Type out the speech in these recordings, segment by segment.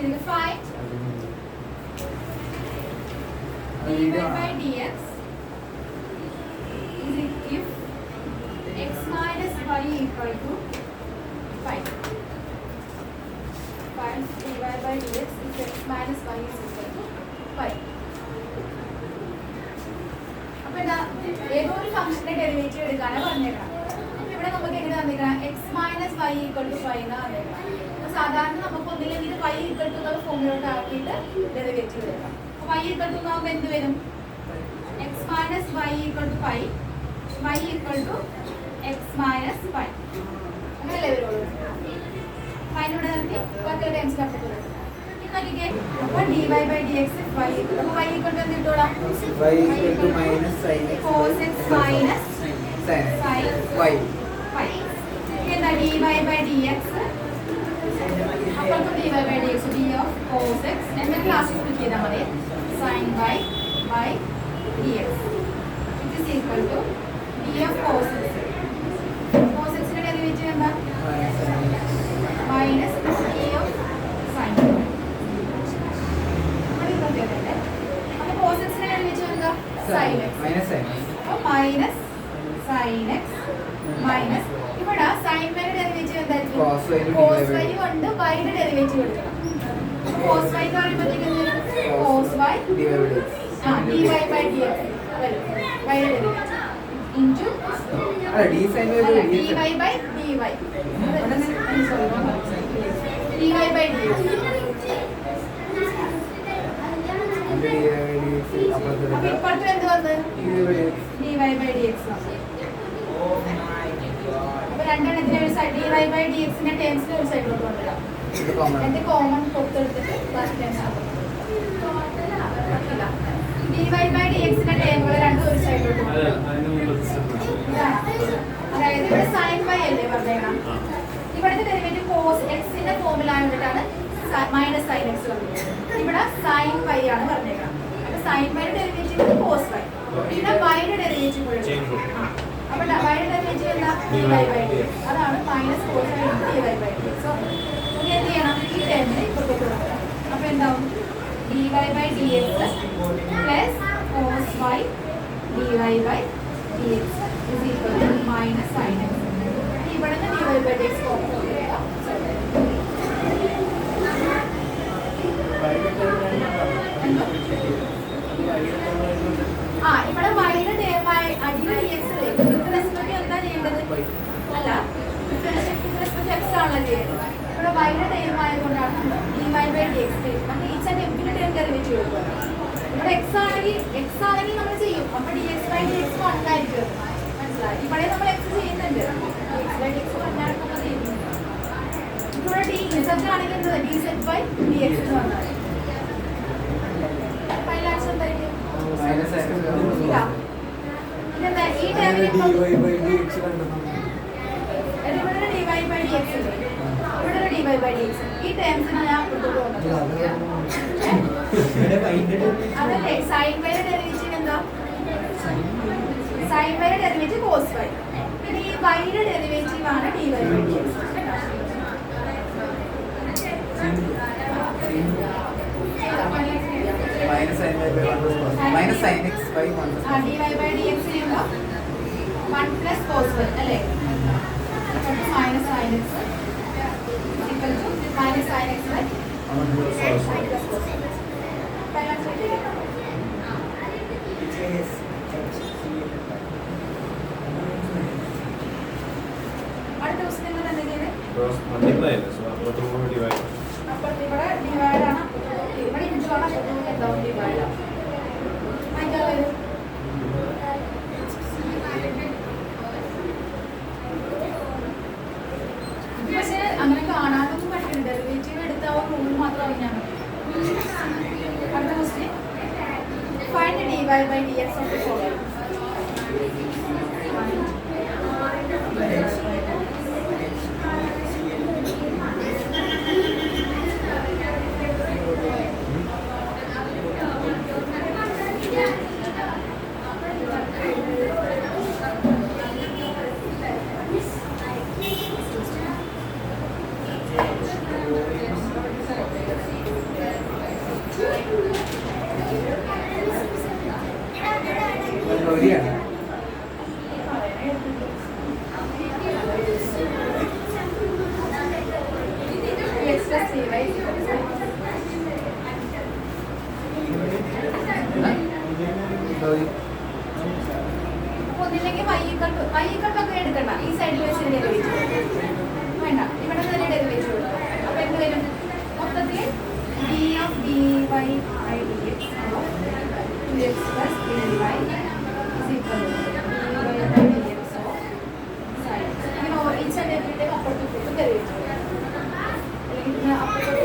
find dy by dx is if x minus y equal to 5. Find dy by dx if x minus y is equal to 5. അപ്പോൾ ഏതോ ഒരു ഫംഗ്ഷന്റെ derivative എടുക്കാനാണ് പറഞ്ഞേക്കാം. ഇവിടെ നമുക്ക് എങ്ങനെ തന്നിരിക്കണം? X minus Y equal to 5 എന്നാണ് തന്നിരിക്കണം. സാധാരണ നമുക്ക് ഒന്നില്ലെങ്കിൽ y ഈക്വൽ ടു എന്നുള്ള ഫോമിലോട്ട് ആക്കിയിട്ട് ഡെറിവേറ്റീവ് എടുക്കാം. അപ്പോൾ y ഈക്വൽ ടു ആകുമ്പോൾ എന്ത് വരും? X minus Y equal to 5, y equal to x minus 5 അങ്ങനെയല്ലേ വരുള്ളൂ. ഫൈനോട് നിർത്തി ബാക്കി ടൈംസ് അപ്പോൾ dy by dx y equal to എന്ത് കിട്ടൂടാ? y equal to minus sin x cos x minus sin y. y. എന്താ dy by dx? അപ്പോൾ dy by dx d of cos x എന്ന ക്ലാസ്സിൽ സ്പ്ലിറ്റ് ചെയ്താൽ മതി. sin y by dx it is equal to d of cos x. cos x ന്റെ derivative എന്താ? minus d of sin y. അപ്പോൾ cos x ന്റെ derivative എന്താ? sin x. Minus sin x. അപ്പോൾ minus sin x minus ഇവിടെ sin y യുടെ derivative എന്തായിരിക്കും? Cos y യുടെ cos y കൊണ്ട് y യുടെ ഡെറിവേറ്റീവ് എടുക്കണം. cos y എന്ന് പറയുമ്പോഴത്തേക്ക് എന്താണ്? cos y dy by dx. dy by dx വരും. y യുടെ ഡെറിവേറ്റീവ് into അല്ല d sin y by dy dx. by dy. dy by dx. dy by dx അപ്പുറത്ത് അപ്പോൾ ഇപ്പോഴത്തെ എന്ത് വന്നത്? dy by dx. dy by dx ആണ്. അപ്പോൾ രണ്ടെണ്ണത്തിന് ഒരു സൈഡ് dy by dx ന്റെ ടേംസിനെ ഒരു സൈഡിലോട്ട് കൊണ്ടുവരാം. ഇത് common. എന്നിട്ട് കോമൺ പുറത്തെടുത്തിട്ട് ബാക്കി ടേംസ് ആക്കും. dy by dx ന്റെ ടേമുകൾ രണ്ടും ഒരു സൈഡിലോട്ട് കൊണ്ടുവരാം. അതായത് ഇവിടെ sin y അല്ലേ പറഞ്ഞേക്കണം. ഇവിടുത്തെ ഡെറിവേറ്റീവ് cos x ന്റെ ഫോമിലായിട്ടാണ് മൈനസ് sin x വന്നത്. ഇവിടെ sin y ആണ് പറഞ്ഞേക്കണം. അപ്പോൾ sin y യുടെ ഡെറിവേറ്റീവ് cos y. പിന്നെ y യുടെ ഡെറിവേറ്റീവ് കൂടെ അപ്പോൾ y യുടെ ഡെറിവേറ്റീവ് എന്താ? dy by dx. അതാണ് minus cos y dy by dx. So ഇനി എന്ത് ചെയ്യണം? ഈ ടേമിനെ ഇപ്പുറത്തേക്ക് കൊണ്ടുവരാം. അപ്പോൾ എന്താവും? dy by dx plus cos y dy by dx is equal to minus sin x. ഇവിടെ നിന്ന് dy by dx കോമൺ കൊണ്ടുവരാം. ഇവിടെ വൈയുടെ ടേമായി അടിയിൽ dx അല്ലേ? വിത്ത് റെസ്പെക്ട് എന്താ ചെയ്യേണ്ടത്? അല്ല, വിത്ത് റെസ്പെക്ട് x ആണല്ലോ ചെയ്യേണ്ടത്. ഇവിടെ വൈയുടെ ടേം ആയതുകൊണ്ടാണ് dy by dx നമ്മൾ each and every term derivative എടുക്കുക. ഇവിടെ x ആണെങ്കിൽ നമ്മൾ ചെയ്യും. അപ്പോൾ dx by dx 1 ആയിരിക്കും. മനസ്സിലായി? ഇവിടെ നമ്മൾ x ചെയ്യുന്നുണ്ട്. dx by dx 1 ആണ് നമ്മൾ ചെയ്യുന്നത്. ഇവിടെ dz ആണെങ്കിൽ എന്ത്? dz by dx എന്ന് പറഞ്ഞാൽ ഫൈനൽ ആൻസർ എന്തായിരിക്കും? Minus sin x. ഇല്ല. ഇതെന്താ? ഈ ടേമിനെ dy by dx കണ്ടെത്തണം. ഇവിടെ dy by dx ഇല്ലേ? ഇവിടെ dy by dx. ഈ ടേംസിനെ ഞാൻ ഇങ്ങോട്ട് കൊണ്ടുവന്നു. അതല്ലേ sin y യുടെ ഡെറിവേറ്റീവ് എന്താ? sin y യുടെ ഡെറിവേറ്റീവ് cos y. പിന്നെ ഈ y യുടെ ഡെറിവേറ്റീവ് ആണ് dy by dx. Minus sin y by 1 plus cos. Minus sin x by 1 plus cos. dy by dx ചെയ്യുമ്പോൾ 1 plus cos y അല്ലേ? minus sin x equal to minus sin x by 1 plus cos. അടുത്ത question എന്താ ചെയ്തത്? multiply so അപ്പുറത്തോട്ട് divide. അപ്പുറത്ത് ഇവിടെ divide ആണ്. ഇവിടെ ഇഞ്ചു ആണ്. അപ്പുറത്ത് എന്താവും? ഡിവൈഡ് ആണ്. അതിൻ്റെ വരും പക്ഷേ അങ്ങനെ കാണാനൊന്നും പറ്റില്ല. ഡെറിവേറ്റീവ് എടുത്താവും റൂൾ മാത്രം അറിഞ്ഞാൽ മതി. അടുത്ത question find dy by dx of the following. plus 3y അപ്പോൾ ഒന്നില്ലെങ്കിൽ y ഒക്കെ എടുക്കണ്ട, ഈ സൈഡിൽ വെച്ച് ഡെറിവേറ്റീവ് വേണ്ട, ഇവിടെ തന്നെ ഡെറിവേറ്റീവ് കൊടുക്കും. അപ്പോൾ എന്ത് വരും? മൊത്തത്തിൽ d of dy by dx 2x plus 3y is equal to dy by dx of sin. ഇങ്ങനെ ഈച്ച് ആൻഡ് എവറി അപ്പുറത്തും ഇപ്പുറത്തും ഡെറിവേറ്റീവ് അല്ലെങ്കിൽ പിന്നെ അപ്പുറത്തും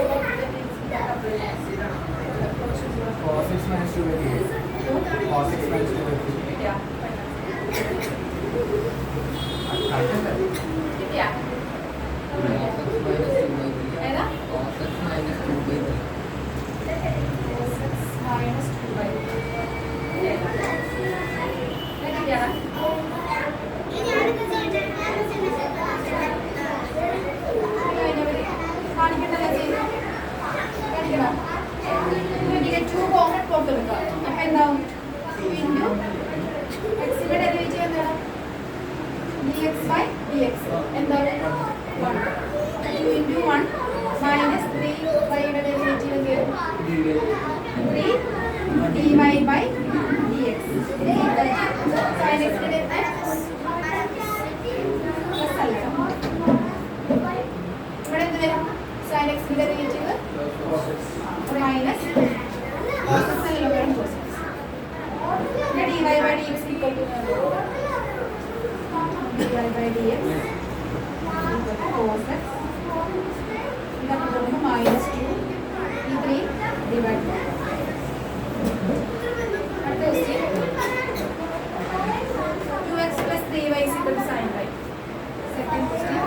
cos x minus 2 by 3. Cos x minus 2 by 3. കിട്ടിയാ? കിട്ടിയാ? ഏതാ? cos x minus 2 by 3. ഏതാ? കിട്ടിയാടാ? കാണിക്കണ്ടല്ലോ ചെയ്ത് കാണിക്കണം. ടു കോമൺ പുറത്ത് എടുക്കുക. അപ്പം എന്താവും? ഇൻറ്റു എക്സിൻ്റെ ഡെറിവേറ്റീവ് എന്താണ്? dx by dx എന്താണ്? 1. 2 ഇൻറ്റു 1 മൈനസ് 3y യുടെ ഡെറിവേറ്റീവ് എന്ത് വരും? 3 dy by dx sin x ന്റെ പ്ലസ് അല്ല, ഇവിടെ എന്ത് വരും? sin x ന്റെ ഡെറിവേറ്റീവ് മൈനസ് cos x അല്ലല്ലോ വരും, cos x. പിന്നെ dy by dx equal to dy by dx cos x ഇതൊക്കെ പോകുമ്പോൾ മൈനസ് 2 ഈ 3 ഡിവൈഡ് ബൈ അടുത്ത question 2x plus 3y is equal to sin y. Second question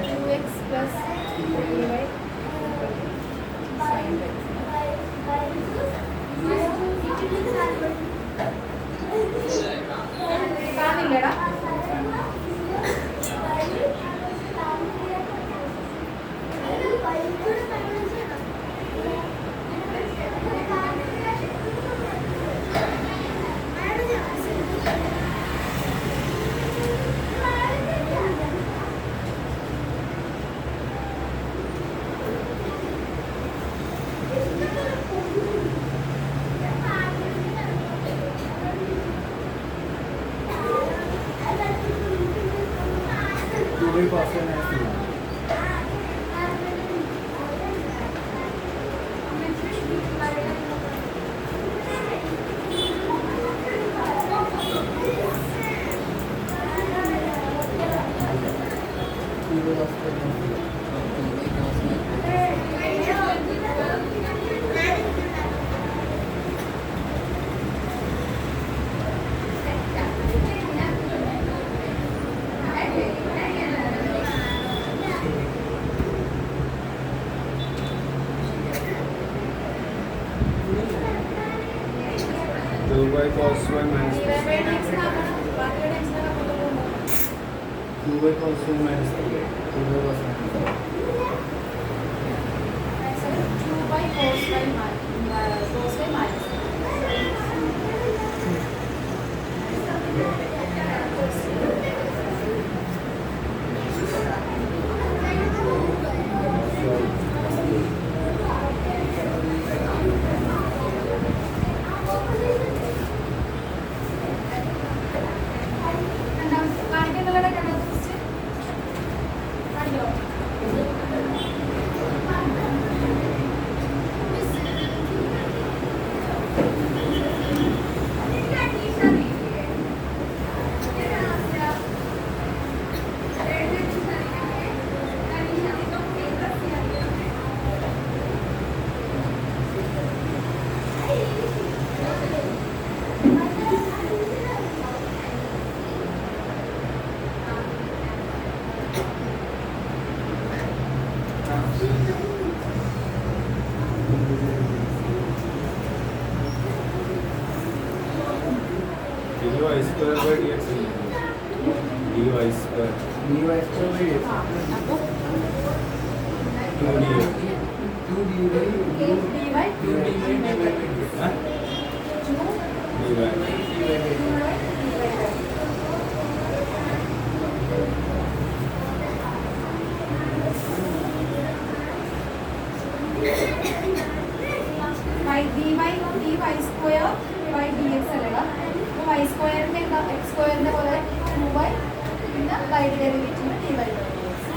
2x plus 3y sin y. കാണില്ലടാ? cos y minus 2. by cos y minus 3. 2 by cos y minus 3. 2 by cos y minus 3. 2 by cos y minus 3. dy square by dx dy square dy square by dx 2 dy 2 dy 2 dy by dx. huh? dy y square by D x അല്ലേ. അപ്പോൾ Y സ്ക്വയറിൻ്റെ എന്താ X സ്ക്വയറിൻ്റെ പോലെ 2y പിന്നെ വൈയുടെ derivative D Y by D X.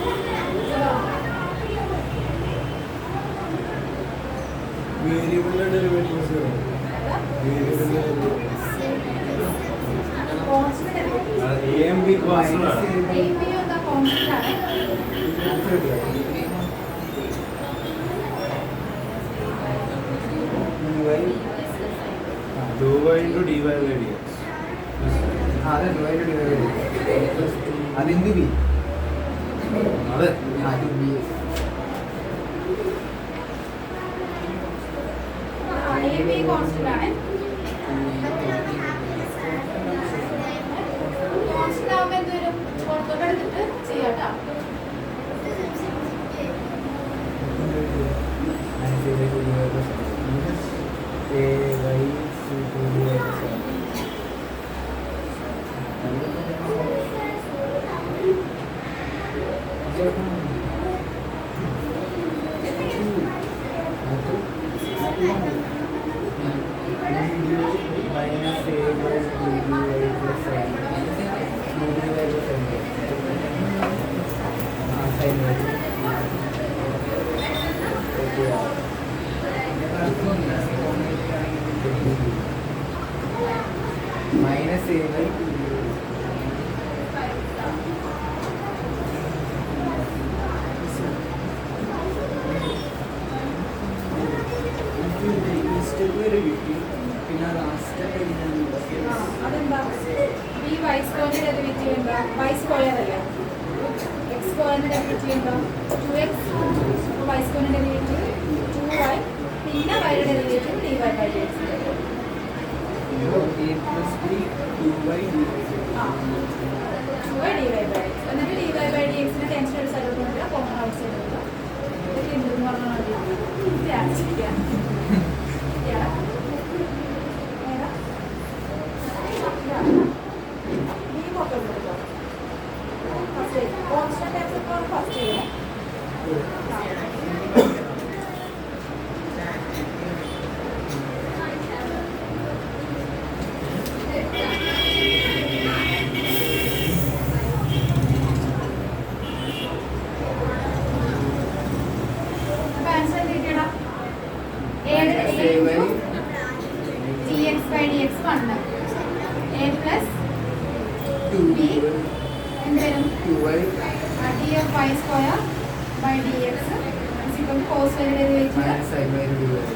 വേരിയബിളിന്റെ derivative zero. വേരിയബിളിന്റെ constant derivative A M B constant ആണ്. എ ബി എന്താ കോൺസ്റ്റന്റ് ആണ്. Two Y into D Y by D X. അതെ ഡിവൈഡ് ഡിവൈഡ് അതിന്റെ ബി അതെ അത് ബി എ ബി കോൺസ്റ്റന്റ് ആണ്. കോൺസ്റ്റന്റ് ആവുമ്പോൾ എന്ത് വരും? പുറത്തോട്ട് എടുത്തിട്ട് ചെയ്യാം കേട്ടോ. മൈനസ് എ ബൈ പിന്നെ ലാസ്റ്റ് അതെന്താ? ഈ വൈ സ്ക്വയറിന്റെ ഡെറിവേറ്റീവ് എന്താ? വൈ സ്ക്വയർ അല്ലേ. എക്സ് സ്ക്വയറിന്റെ ഡെറിവേറ്റീവ് എന്താ? 2x. വൈ സ്ക്വയറിന്റെ ഡെറിവേറ്റീവ് 2y പിന്നെ വൈയുടെ derivative D Y by D x. ആ 2y d Y by x. എന്നിട്ട് ഡി വൈ ബൈ ഡി എക്സിന്റെ ടെൻഷൻ ഒരു സൈഡിൽ കൊണ്ടുവരിക, കോമൺ ഔട്ട് സൈഡിൽ കൊണ്ടുവരിക. ഇതൊക്കെ എന്തെന്ന് പറഞ്ഞാൽ മതി.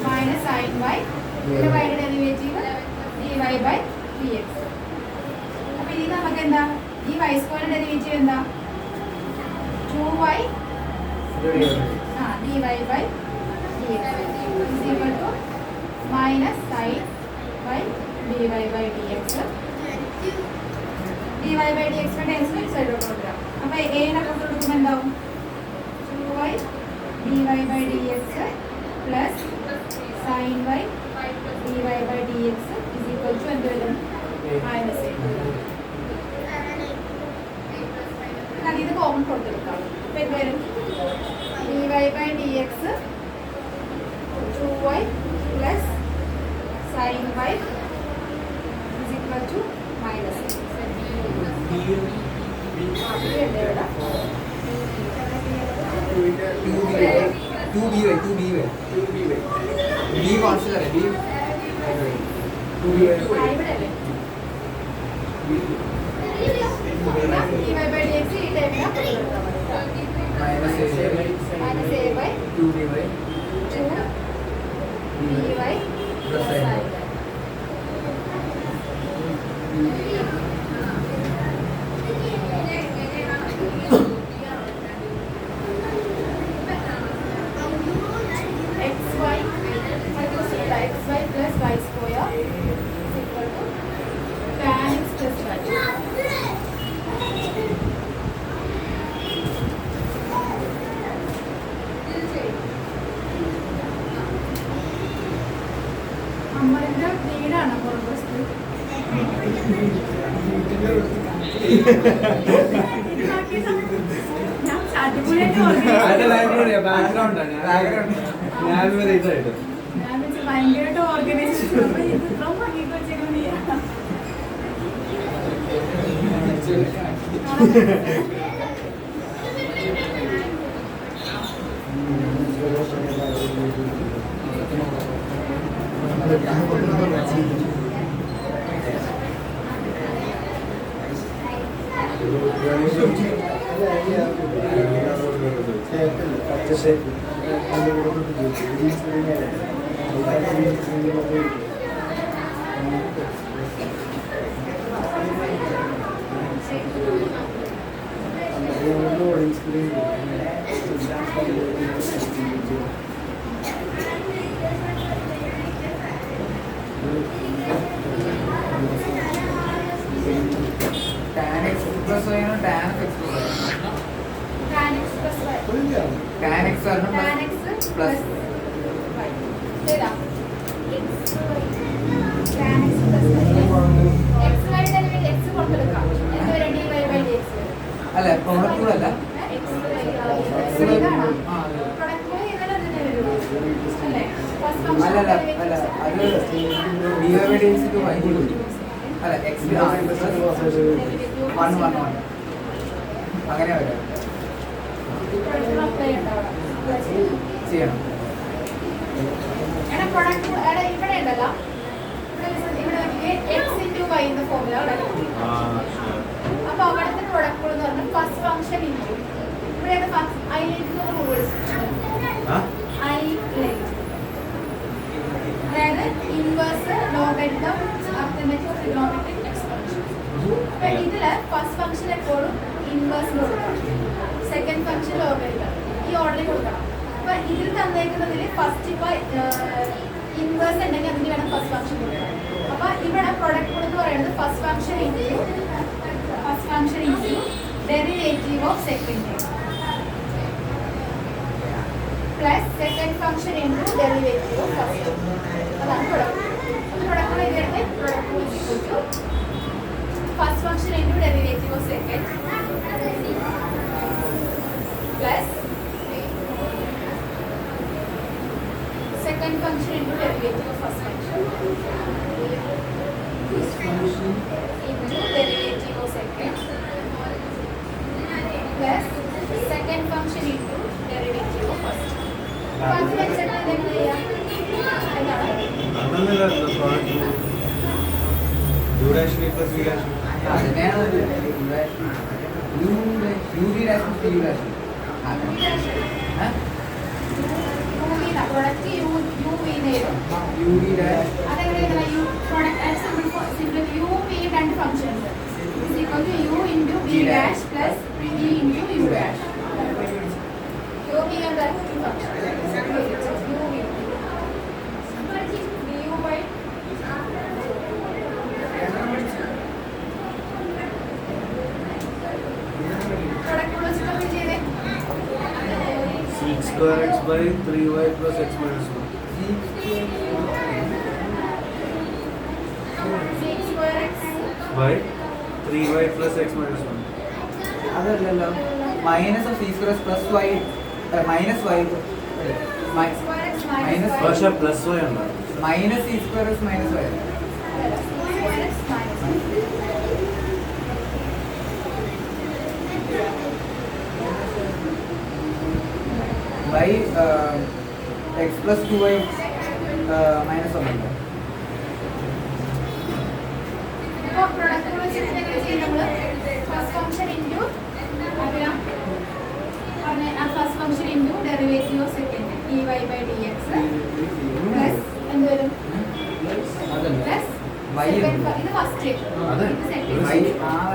minus sin y പിന്നെ y യുടെ ഡെറിവേറ്റീവ് dy by dx. അപ്പോൾ ഇനി നമുക്ക് എന്താ? ഈ y സ്ക്വയർ ഡെറിവേറ്റീവ് എന്താ? 2y dy by dx is equal to minus sin y dy by dx. dy by dx ന്റെ ടെൻഷൻ സൈഡിലോട്ട് കൊണ്ടുവരാം. അപ്പോൾ a നെ പുറത്ത് കൊടുക്കുമ്പോൾ എന്താവും? 2y dy by dx plus sin y dy by dx is equal to എന്ത് വരും? minus a. ഇത് കോമൺ കൊടുത്തെടുക്കാം. അപ്പോൾ എന്ത് വരും? dy by dx 2y plus sin y is equal to minus a. Background ഭയങ്കരമായിട്ട് ഓർഗനൈസ് ഇത്രയും ഭംഗിക്ക് വെച്ചേക്കുന്നത് tan x plus y ആണ് tan x plus y. tan x plus y. tan x ആണ് tan x plus y. ഏതാ? x y. tan x plus y. x y യുടെ x പുറത്തെടുക്കാം. എന്ത് വരും? dy by dx വരും. അല്ല പ്രോഡക്റ്റ് റൂൾ അല്ല. x y ഇതാണോ? ആ പ്രൊഡക്റ്റ് റൂൾ ഇങ്ങനെ തന്നെ വരും. അല്ലേ? ഫസ്റ്റ് അല്ല അല്ല അല്ല അത് dy by dx ക്ക് y കൊടുക്കും. അല്ല x plus 1 1 1 അങ്ങനെ വരാം. ചെയ്യണം. എടാ പ്രൊഡക്റ്റ് എടാ ഇവിടെ ഉണ്ടല്ലോ ഇവിടെ x into y എന്ന ഫോർമുല അപ്പൊ അവിടുത്തെ പ്രൊഡക്റ്റ് എന്ന് പറഞ്ഞാൽ ഫസ്റ്റ് ഫംഗ്ഷൻ ഇൻറ്റു ഇവിടെയാണ് ഐലേക്ക് റൂൾ അതായത് inverse logarithm arithmetic trigonometric exponential. അപ്പൊ ഇതില് ഫസ്റ്റ് ഫംഗ്ഷൻ എപ്പോഴും ഇൻവേഴ്സ് കൊടുക്കണം, സെക്കൻഡ് ഫംഗ്ഷൻ ലോഗരിതം, ഈ ഓർഡറിൽ കൊടുക്കണം. അപ്പൊ ഇതിൽ തന്നേക്കുന്നതിൽ ഫസ്റ്റ് ഇപ്പൊ ഇൻവേഴ്സ് ഉണ്ടെങ്കിൽ അതിന് വേണം ഫസ്റ്റ് ഫംഗ്ഷൻ കൊടുക്കണം. അപ്പൊ ഇവിടെ പ്രൊഡക്റ്റ് എന്ന് പറയുന്നത് first function into derivative of second plus second function into derivative of first. അതാണ് പ്രൊഡക്റ്റ്. പ്രൊഡക്റ്റ് എഴുതിയിട്ട് product first function into derivative of second plus second function into derivative of first function into derivative of second plus second function into derivative of first. First വെച്ചിട്ട് എന്ത് ചെയ്യാം? എന്താണ്? അതിനെയാണ് product U V അതെങ്ങനെ U product simple U V രണ്ട് function ഉണ്ട് is equal to you into V dash plus V into you dash. U V എന്താ function U V U by product വെച്ചിട്ട് ചെയ്തേ Sec square x by 3y plus x minus 1. sec square x By 3y plus x minus 1. അതല്ലല്ലോ minus of c square plus y minus y square x Minus പക്ഷേ plus y ഉണ്ട്. Minus c square minus y square x minus by x plus 2y minus 1 ഉണ്ട്. ഇപ്പോൾ product വെച്ചിട്ട് എങ്ങനെ ചെയ്യും നമ്മൾ? First function into first function into derivative of second dy by dx plus എന്ത് വരും? പ്ലസ് ഇത് ഫസ്റ്റ് അതെ.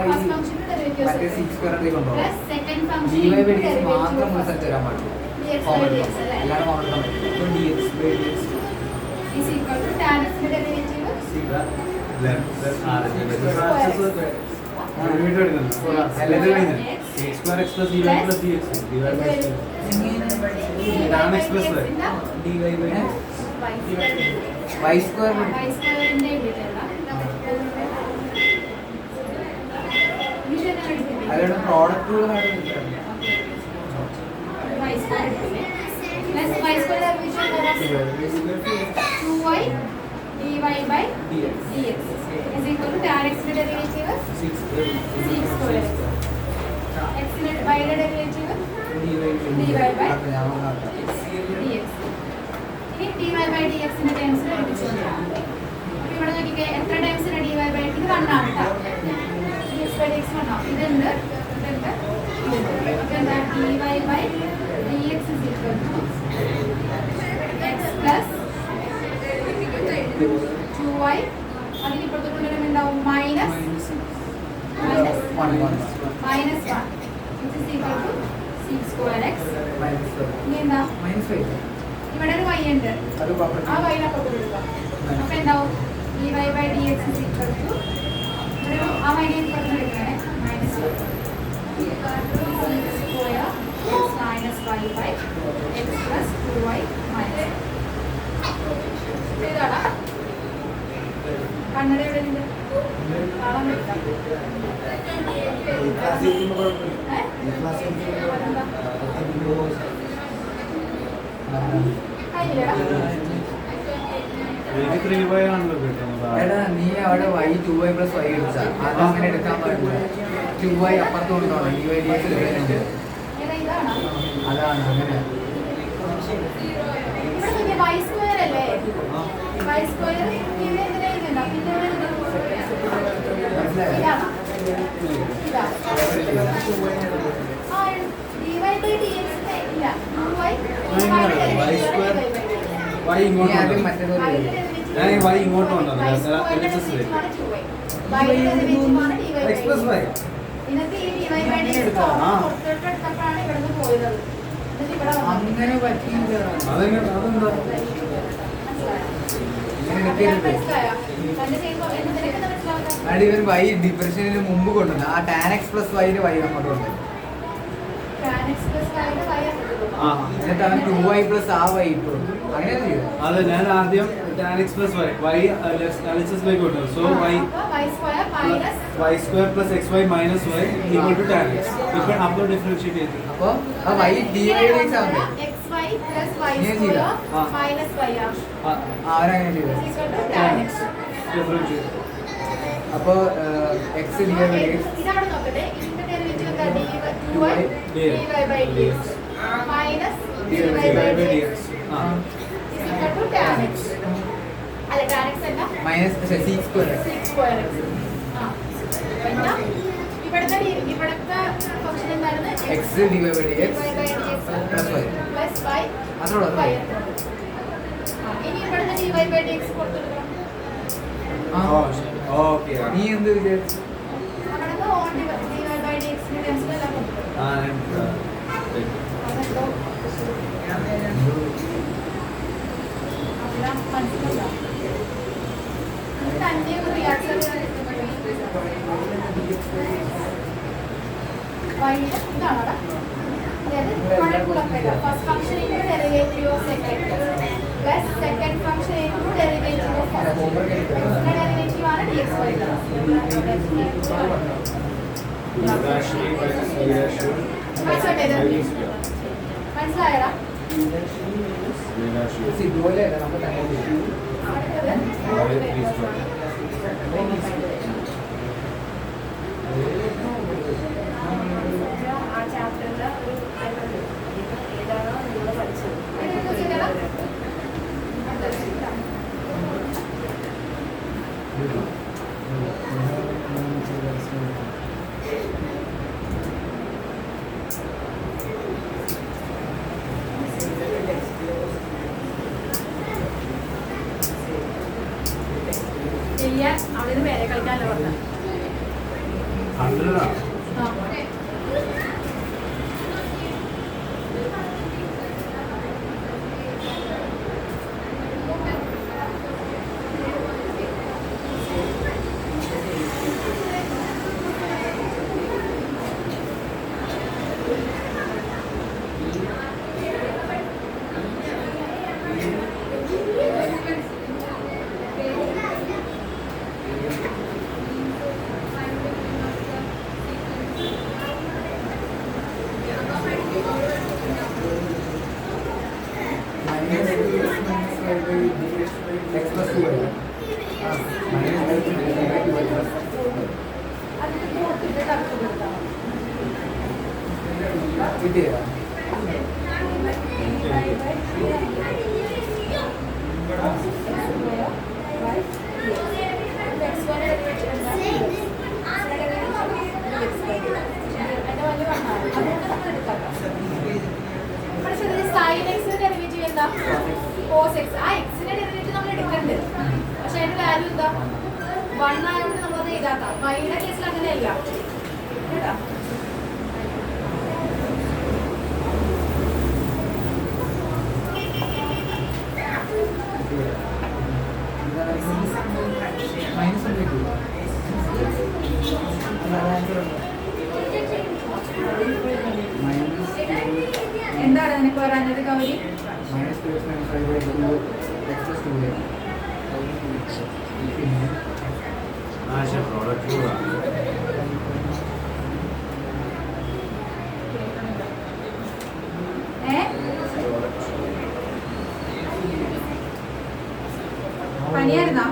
ഫസ്റ്റ് ഫംഗ്ഷൻ ഡെറിവേറ്റീവ് മറ്റേ സി സ്ക്വയർ കൊണ്ടുപോകും plus second function D Y by D X മാത്രം റിസൾട്ട് തരാൻ പാടില്ല. dx by കോമൺ dx അല്ലേ? എല്ലാവരും കോമൺ എടുക്കാൻ പറ്റില്ല. ഇപ്പോൾ d x by D x is equal to tan x ന്റെ derivative Sec square x plus dy plus dx. dy by x. Tan x plus y. D Y by y y square y സ്ക്വയറിന്റെ എഴുതിയിട്ടല്ല അതിലൂടെ product y square plus y square derivation എന്താ? 2y dy by dx is equal to tan x ന്റെ derivative 6 square x ന്റെ y ന്റെ derivative dy by dx. ഇനി dy by dx ന്റെ ടേംസിൽ ഒരുമിച്ച് ചെയ്യാം. അപ്പോൾ ഇവിടെ നോക്കിക്കേ എത്ര ടേംസിന് dy by ഇത് 1 ആണ് ട്ടോ. dx by dx 1 ആണ്. ഇതുണ്ട് ഇതുണ്ട്. അപ്പോൾ എന്താ dy by dx is equal to x plus 2y അതിന് ഇപ്പുറത്തെ കൊണ്ടുവരുമ്പോൾ എന്താവും minus 1 which is equal to 6 square x. ഇനി എന്താ ഇവിടെ ഒരു y ഉണ്ട്, ആ y അപ്പുറത്ത് കൊടുക്കുക. അപ്പോൾ എന്താവും dy by dx is equal to ഇവിടെ ആ y നെ ഇപ്പുറത്ത് എടുക്കണേ -1 square x minus y by x plus 2y minus ഇതാടാ കണ്ണട എവിടെ ഉണ്ട്? കാണാൻ പറ്റില്ല. എനിക്ക് 3y ആണല്ലോ കിട്ടുന്നത്. എടാ നീ അവിടെ y 2y plus y എടുത്താ അതങ്ങനെ എടുക്കാൻ പാടില്ല. 2y അപ്പുറത്ത് കൊണ്ടുപോകണം. dy dx വരുന്നുണ്ട്. ഇതാണോ? അതാണ് അങ്ങനെ. ഇവിടെ നോക്കിയേ y സ്ക്വയർ അല്ലേ? y സ്ക്വയർ ഇവിടെ എന്തിനാ എഴുതുന്നത്? പിന്നെ ഇവിടെ എന്താ? മനസ്സിലായോ? ഇതാണോ? ഇതാ. ആ dy by dx ഇല്ല. 2y y square y നീ ഇങ്ങോട്ട് ആദ്യം കൊണ്ടുവരണം. മറ്റേതോടെ എഴുതി. ഞാൻ y ഇങ്ങോട്ട് കൊണ്ടുവരണം. x plus y. ഇന്നത്തെ ഈ dy by dx എടുത്തപ്പോഴാണ് ഇവിടുന്ന് പോയത്. എന്നിട്ട് ഇവിടെ വന്നു. അങ്ങനെ പറ്റിയില്ല. അതെങ്ങനെ അതെന്താ? മനസ്സിലായോ? തന്റെ ചെയ്യുമ്പോൾ എന്ന് നിനക്കെന്താ മനസ്സിലാവുക? അടി ഇവൻ y ഡിഫറൻഷ്യലിന് മുമ്പ് കൊണ്ടുവന്നു. ആ tan x plus y ന്റെ y അങ്ങോട്ട് കൊണ്ടുവന്നു. tan x plus y യുടെ y ആണ്. ആ എന്നിട്ട് അവൻ 2y plus ആ y ഇട്ടു. അങ്ങനെയാണ് ചെയ്തത്. അതെ ഞാൻ ആദ്യം tan x plus y LHS-ലേക്ക് കൊണ്ടുവന്നു. So y square plus xy minus y equal to tan x. ഇപ്പോൾ അപ്പോൾ ഡിഫറൻഷിയേറ്റ് ചെയ്തു. അപ്പൊ ആ y dy dx ആവണ്ടേ? xy plus y ഇങ്ങനെ square ചെയ്താ? minus y അവരങ്ങനെ ചെയ്തത്. equal to tan x. Differentiate. അപ്പൊ x dy by dx ഇതാണ് നോക്കട്ടെ. ഇതിന്റെ ഡെറിവേറ്റീവ് എന്താ? dy by dx minus dy by dx is equal to tan x. അല്ല tan x അല്ല minus sec square x. 6 square x. പിന്നെ ഇവിടുത്തെ ഫംഗ്ഷൻ എന്തായിരുന്നു? x dy by dx plus y. Plus y അത്രയുള്ളൂ, y. അത്രയുള്ളൂ. ഇനി ഇവിടുത്തെ dy by dx കൊടുത്തിരിക്കണം. ആ. Okay. നീ എന്ത് വിചാരിച്ചു? അവിടെ ഓൺ dy by dx ന്റെ ടെൻഷനല്ല കൊടുത്തത്. അതെന്തോ അതെല്ലാം മനസ്സിലല്ല. തന്നെ ഒരു റിയാക്ഷൻ ഇതാണോ? First function into derivative of second plus second function into derivative of first. Derivative ആണ് dx by മനസ്സിലായടാ? ഇതുപോലെയല്ല നമുക്ക് തന്നെ ചെയ്യും. ആ ചാപ്റ്ററിലെ ഒരു ഏതാണോ നിങ്ങൾ പഠിച്ചത് ചെയ്യാൻ അവിടെ നിന്ന് വേറെ കളിക്കാനല്ല പറഞ്ഞത്. എക്സ് പ്ലസ് 2 വൈ അതിന് കൊടുത്തിട്ട് കറക്റ്റ് കൊടുത്താൽ കിട്ടിയതാ സൈൻ എക്സിന്റെ ഡെറിവേറ്റീവ് എന്താ കോസ് എക്സ് ആ എക്സിന്റെ ഡെറിവേറ്റീവ് നമ്മൾ എടുക്കണ്ട് പക്ഷെ അതിന്റെ വാല്യൂ എന്താ 1 ആയതുകൊണ്ട് നമ്മളത് എഴുതാത്ത വൈയുടെ കേസിൽ അങ്ങനെയല്ല കേട്ടാ മൈനസ് എന്താണ് നിനക്ക് പറയാനത് Gauri minus 2x-5/2 x plus 2y പിന്നെ ആശയ പ്രോഡക്റ്റ് കൂടാ പനിയായിരുന്നാ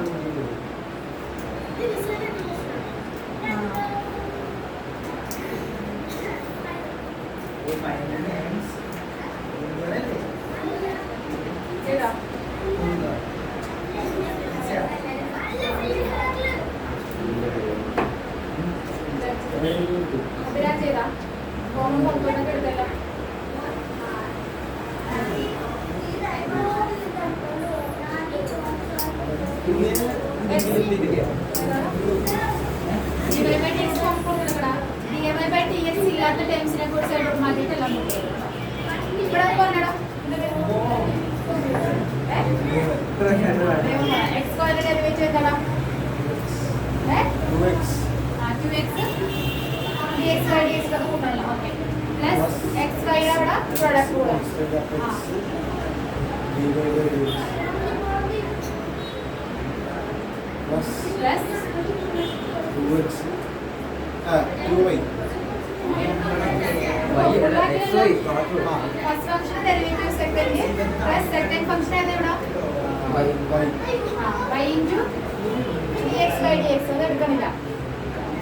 ചെയ്താ അഭിരാജ് ചെയ്താ ഫോമും പുറത്തുകൊണ്ടൊക്കെ എടുത്തല്ലോ ഇല്ലാത്ത ടൈംസിനെ കുറിച്ച് മാറ്റിയിട്ടല്ല ഇവിടെ പറഞ്ഞടാ എക്സ് സ്ക്വയറിന്റെ ഡെറിവേറ്റീവ് എന്താടാ 2x dx by dx ഒക്കെ കൂട്ടണല്ലോ ഓക്കെ പ്ലസ് എക്സ് വൈയുടെ അവിടെ പ്രൊഡക്റ്റ് കൂടാം plus 2y first function derivative second plus second function ഏതാ ഇവിടെ y into dx by dx അത് എടുക്കണില്ല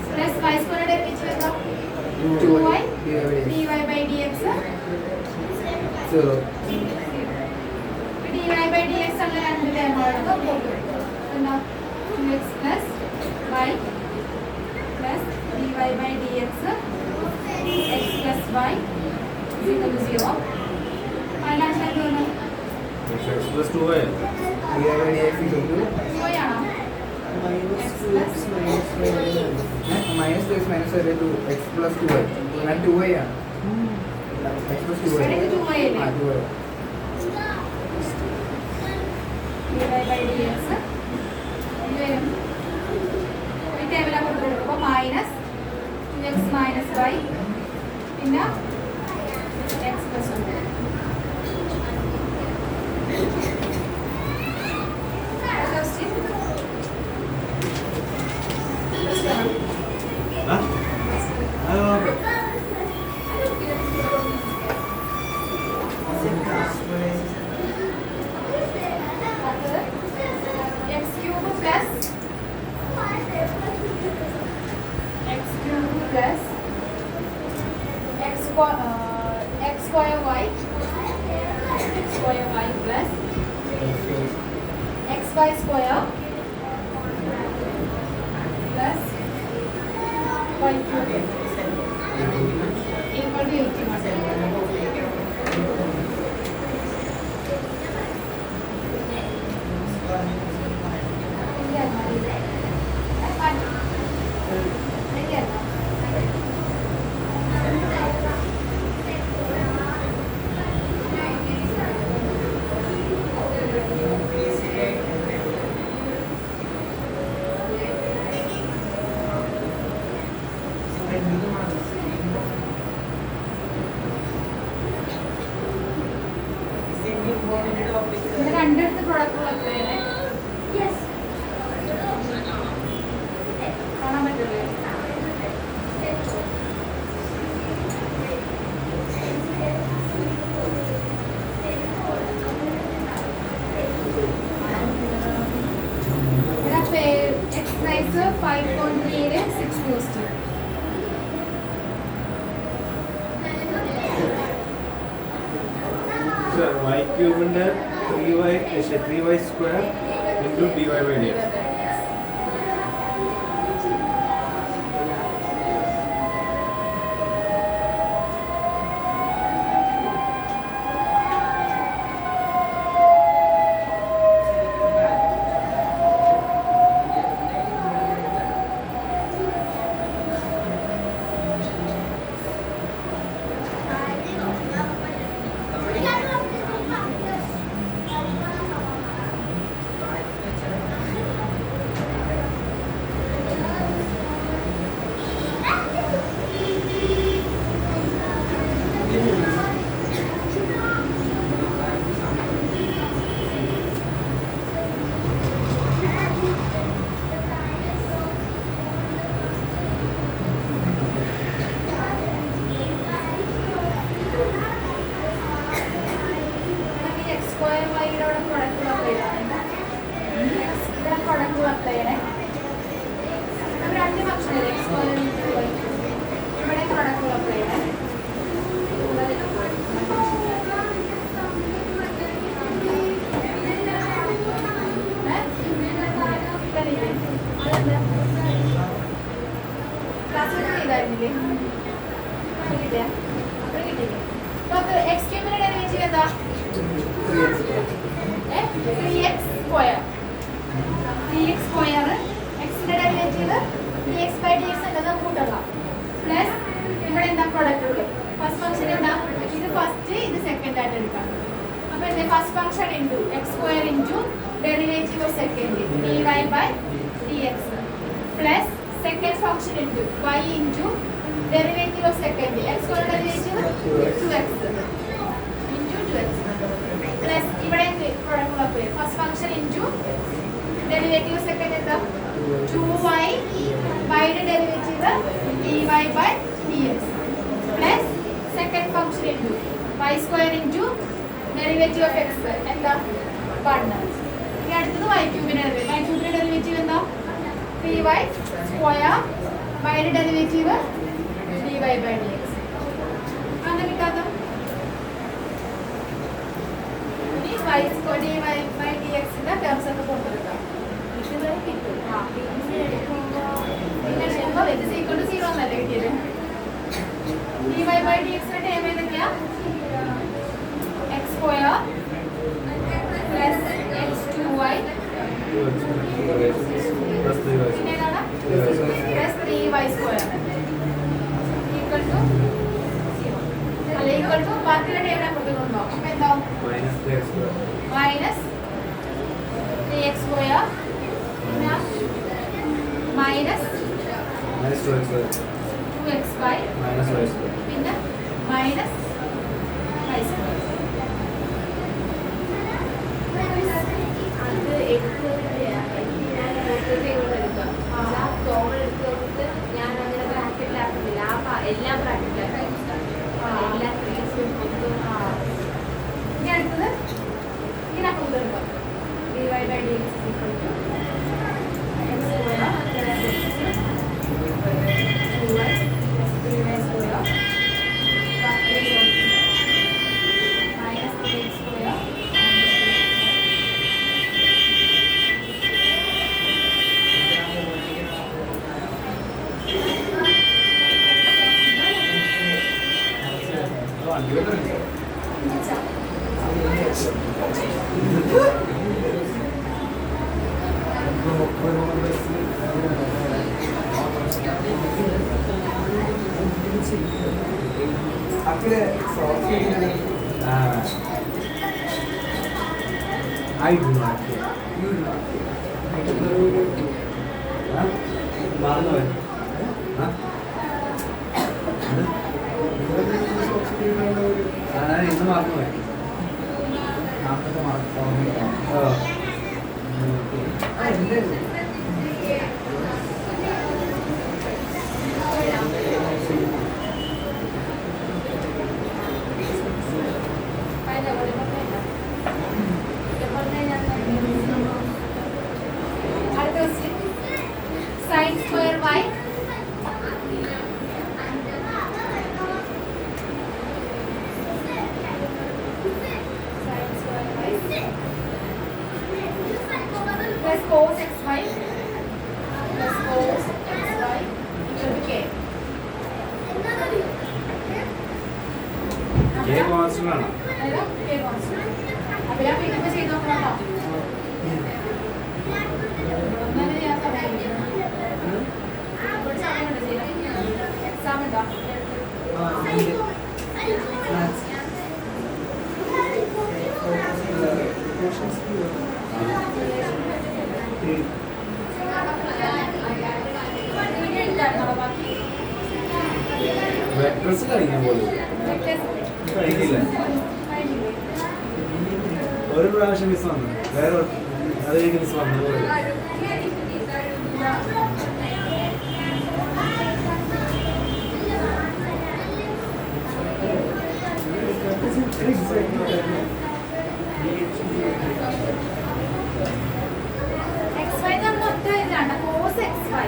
പ്ലസ് y സ്ക്വയർ ഡെറിവേറ്റീവ് എന്താ 2y dy by dx 0 dy by dx ഉള്ള രണ്ട് ടേമുകളാണ് പോകുന്നത് എന്താ 2x plus y plus dy by dx x plus y is equal to 0 അതിന്റെ ആൻസർ എന്താണ് x plus 2y dx is equal to y ആണോ minus 2x minus 2 x plus 2y ഞാൻ 2y ആണ് x plus 2y ഇവിടെ ഇത് 2y അല്ലേ 2y dy by dx ഈ ടേബിളെ കൊടുത്തിട്ടുള്ളൂ മൈനസ് 2x minus y പിന്നെ x plus 2 x cube plus x square y plus xy square plus y cube equal to 80. രണ്ടിടത്ത് product ഉള്ളതല്ലേ കാണാൻ പറ്റില്ലേ 5.3 6 പോസിറ്റീവ്. Sir, y cube ന്റെ 3y square into dy by dx. First function into x square into derivative of second dy by dx plus second function into y into derivative of second x square derivative 2x into 2x plus ഇവിടെ product ഉള്ള first function into derivative of second എന്താ 2y y യുടെ derivative dy by dx plus second function into y square into derivative of x എന്താ 1. ഇനി അടുത്തത് y ക്യൂബിന്റെ derivative എന്താ 3y square y യുടെ derivative dy by dx. അങ്ങനെ കിട്ടാത്ത ഇനി y square dy by dx ന്റെ ടേംസ് ഒക്കെ കൊണ്ടുവരാം. ഇത് കിട്ടും. പിന്നെ ചെയ്യുമ്പോൾ ഇത് ഈക്വൽ ടു 0 എന്നല്ലേ കിട്ടിയത്. dy by dx ന്റെ ടേം ഏതൊക്കെയാ x square plus x2y plus 3y പിന്നെ ഏതാണ് plus 3y square equal to 0 അല്ല equal to ബാക്കിയുള്ള ടേമിനെ പുറത്തേക്ക് കൊണ്ടുപോകാം. അപ്പോൾ എന്താവും minus 3x square minus 3x square പിന്നെ minus 2x square 2xy minus y square പിന്നെ minus y square. എല്ലാം പ്രാക്ടിക്കലാണ് എല്ലാം ഇനി അടുത്തത് ഇങ്ങനെ കൊണ്ടുവരുമ്പോൾ dy by dx is equal to x square plus 2y plus 3y square minus 3x square I do not care. മറന്നുപോയി ഇന്ന് മറന്നുപോയി cos xy plus cos xy equal to k. K constant ആണ്. അതായത് k constant. അപ്പോൾ ഞാൻ പിന്നെ ചെയ്ത് നോക്കണം കേട്ടോ. ഒന്നല്ലേ ഞാൻ സമയം എക്സാം ഉണ്ടോ? വെക്ടർസ് കഴിക്കാൻ പോലും കഴിക്കില്ല. ഒരു പ്രാവശ്യം മിസ് വന്നു, വേറെ അത് കഴിഞ്ഞ് മിസ് വന്നത് പോലെ. xy നമ്മൾ ഒറ്റ ഇതാണ് cos xy.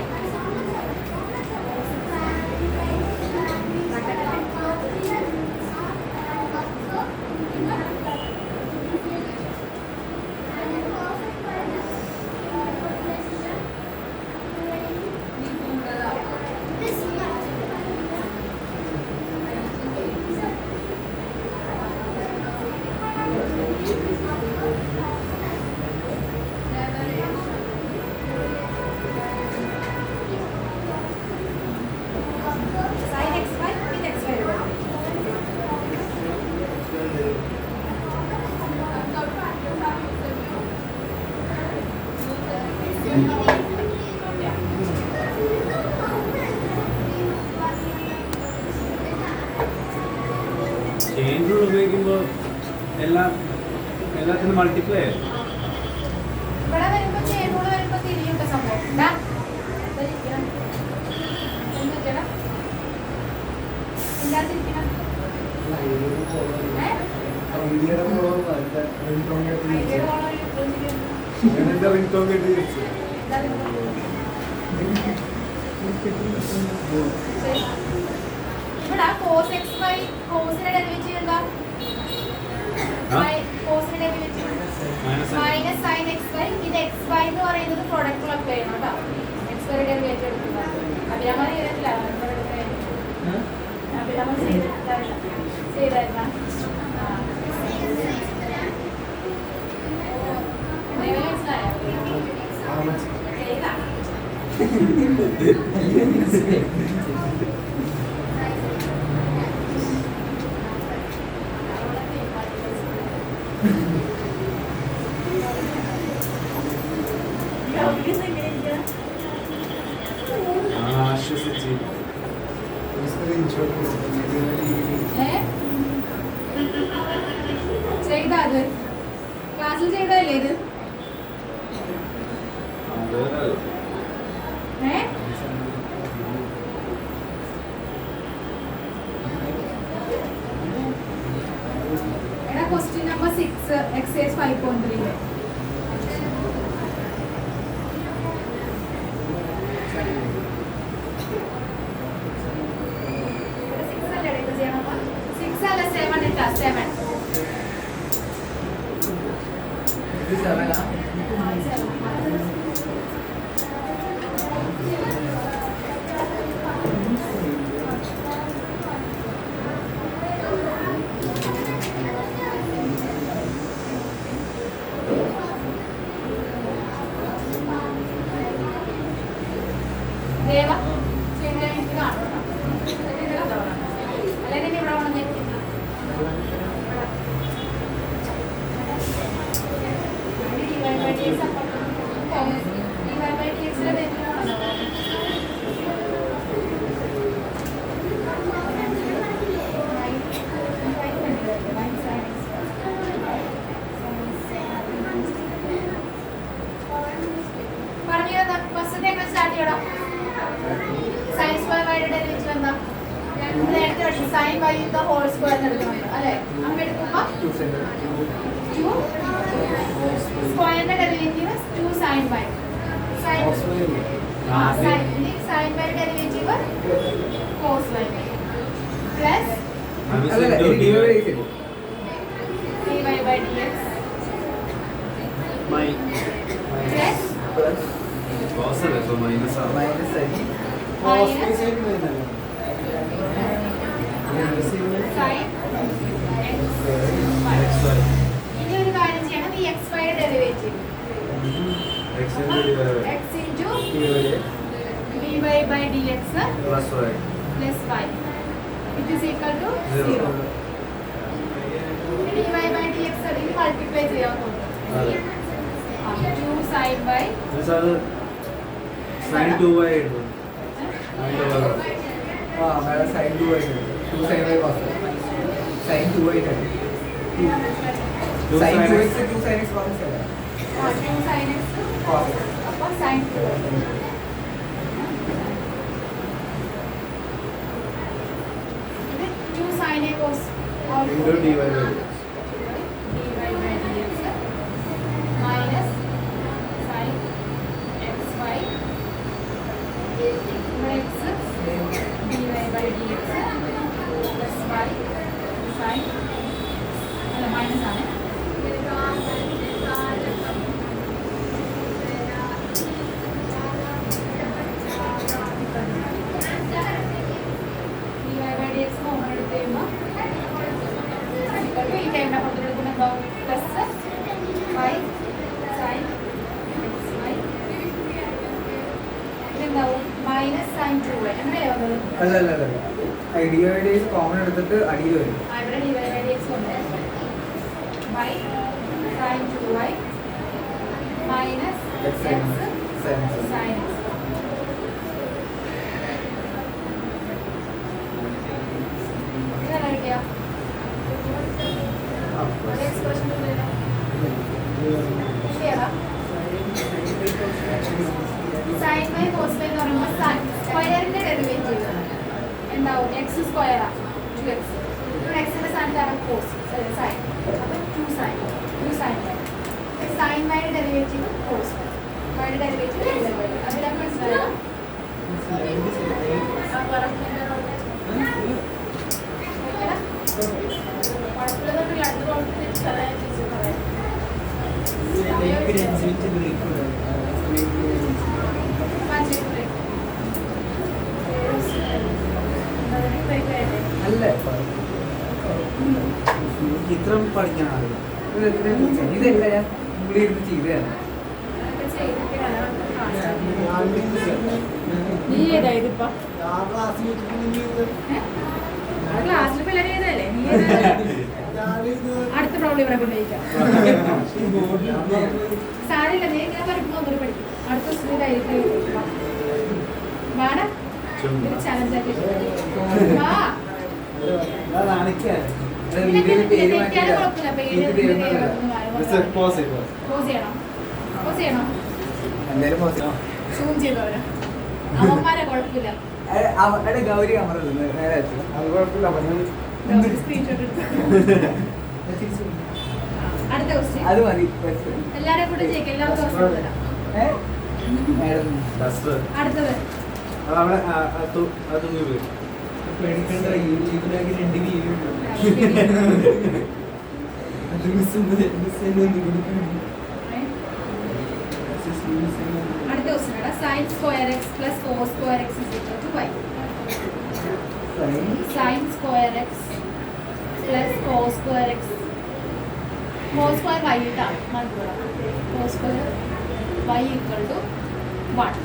ചെയിൻ റൂൾ ഉപയോഗിക്കുമ്പോൾ എല്ലാത്തിനും മൾട്ടിപ്ലൈ ആയി. ഇവിടെ വരുമ്പോ ചെയിൻ റൂൾ വരുമ്പോ തിരിയുണ്ട സംഭവം. ദാ ഇരിക്കണം. എന്ത് ചെയ്യണം? ഇല്ലാതിരിക്കണം. ഐഡിയയുടെ കോളം ഇവിടെ cos xy cosന്റെ ഡെറിവേറ്റീവ് എന്താ? cosന്റെ ഡെറിവേറ്റീവ് മൈനസ് sin xy. ഇത് xy എന്ന് പറയുന്നത് പ്രൊഡക്റ്റിൽ അപ്ലൈ ചെയ്യണം കേട്ടോ. xy ഡെറിവേറ്റീവ് എടുക്കുക. അഭിരാമ ചെയ്തിട്ടില്ല. അഭിരാമ ചെയ്തായിരുന്ന ആശ്വസിച്ച് ചെയ്താ അത് ക്ലാസ്സിൽ ചെയ്തതല്ലേ ഇത്? Question number 6, exercise 5.3. Sin by the whole square square derivative is 2 sin by. Sin by derivative cos by plus dy by dx plus plus Cos അല്ലേ, so minus ആണ്. Minus I sine XY. ഇനി ഒരു കാര്യം ചെയ്യണം, ഈ x വൈയുടെ derivative X into divided by x into ഇവിടെ d Y by D x plus y. Plus y it is equal to Zero. 0. D Y by D x അതിന് multiply ചെയ്യാവുന്നുണ്ട്. അതെ. 2 sine by This are the sin 2y ഉണ്ട്. അതിന്റെ പകരം. ആ madam sign 2 ആയിട്ട് 2 sine by cos sine 2 ആയിട്ടാണ് 2 sine sin 2 x. x 2 sine x cos 2 sine x cos അപ്പോൾ സൈൻ 2. ഇത് 2 sine A cos Into dy by dx. dy by dx minus sin xy ഇവിടെ x dy by dx plus y sin അല്ല minus ആണ്. dy by dx common എടുത്ത് കഴിയുമ്പോൾ ഈ ടൈമിനെ പുറത്തെടുക്കുന്ന എന്താവും plus y sine x y ഇതെന്താവും മൈനസ് സൈൻ 2y അങ്ങനെയല്ലേ വന്നത്? അല്ല അല്ല അല്ല ഐ ഡി വൈ ഡേസ് കോമൺ എടുത്തിട്ട് അടിയിൽ വരും ആ ഇവിടെ d Y by D x ഉണ്ട് y sine 2y minus X sin x. Sin x. Sine x. ഇതെല്ലാം കിട്ടിയോ? ഒരു എക്സ്പ്രഷൻ കിട്ടിയല്ലോ. ക്ലിയറാ? സൈൻ ബൈ കോസ് ബൈ എന്ന് പറയുമ്പോൾ സ്ക്വയറിന്റെ ഡെറിവേറ്റീവ് എന്താവും? എക്സ് സ്ക്വയറാ 2x. ഇവിടെ എക്സിന്റെ സ്ഥാനത്താണ് കോസ് സൈൻ. അപ്പോൾ 2 സൈൻ ബൈ. സൈൻ ബൈയുടെ ഡെറിവേറ്റീവ് കോസ് ബൈ. ബൈയുടെ ഡെറിവേറ്റീവ് അതിലാണ് മനസ്സിലായോ? ആ പറഞ്ഞതിന്റെ കുഴപ്പമില്ല. അടുത്ത പ്രവർത്തനം പറയാൻ ടീച്ചർ പറയാം. അല്ല ഇത്രയും പഠിക്കാനാണ്. ഇതല്ല ഞാൻ ഇവിടെ ഇരുന്ന് ചെയ്തതാണ് നീ ഏതായതിപ്പോ ക്ലാസ്സിൽ പിള്ളേർ ചെയ്തല്ലേ? നീ അടുത്ത പ്രോബ്ലം ഇവിടെ കൊണ്ടുപോയിക്കാം. സാരില്ല, നീ ഇങ്ങനെ പഠിക്കുമ്പോൾ ഒന്നുകൂടി പഠിക്കും. അടുത്ത ദിവസം ഇതായിരിക്കും വേണം ചലഞ്ച് ആക്കി വാ. വീഡിയോയിൽ പേര് തെറ്റിയാലും മാറ്റില്ല കുഴപ്പമില്ല. പേര് ഇത് തീർന്നതല്ല. പോസ് ചെയ്യണം. പോസ് ചെയ്യണോ? എന്തായാലും പോസ്റ്റ് സൂം ചെയ്തവരാ അവന്മാരെ കുഴപ്പമില്ല. അവിടെ ഗൗരി ക്യാമറ നേരെ വെച്ചു അത് കുഴപ്പമില്ല. സ്ക്രീൻഷോട്ട് എടുത്തു. അടുത്ത ക്വസ്റ്റ്യൻ അത് മതി എല്ലാവരെയും കൂടെ ചെയ്യിക്കും. എല്ലാവർക്കും അവസരം തരാം. Madam Duster. അടുത്തത് അതവിടെ തൂങ്ങി പോയി. പേടിക്കേണ്ട യൂട്യൂബിലാക്കി 2 വീഡിയോ അത് അടുത്ത question sine square x plus cos square x is equal to y. Sine square x plus cos square x cos square y ഇട്ടാണ് cos square y equal to 1.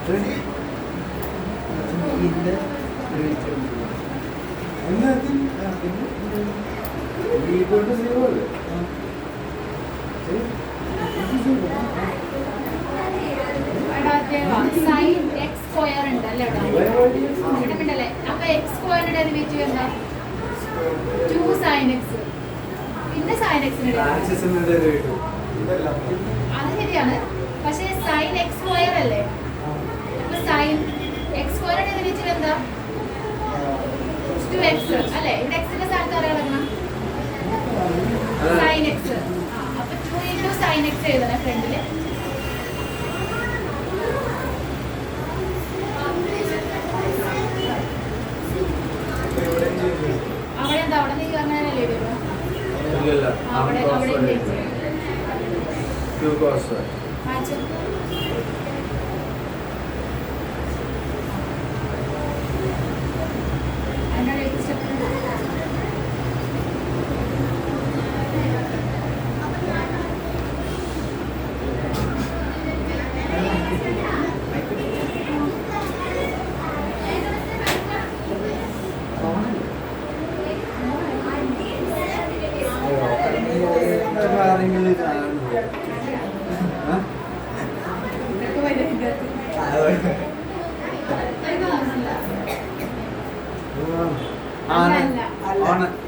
Sine x square ഉണ്ട് അല്ലേ ഇവിടെ ഉണ്ടല്ലേ? അപ്പൊ X സ്ക്വയറിന്റെ derivative എന്താ? 2 sin x. പിന്നെ sin x ന്റെ ഡെറിവേറ്റീവ് അത് ശരിയാണ്. പക്ഷേ sin x സ്ക്വയർ അല്ലേ? അപ്പൊ sin x സ്ക്വയറിന്റെ ഡെറിവേറ്റീവ് എന്താ? 2x അല്ലേ? ഇവിടെ x ന്റെ സ്ഥാനത്ത് ആരാ കിടക്കണം? sin x. അപ്പൊ 2 into sin x എഴുതണം ഫ്രണ്ടില്. അവിടെ എന്താ? അവിടെ നീ അങ്ങനെയല്ലേ വരുക? അവിടെ മാച്ച്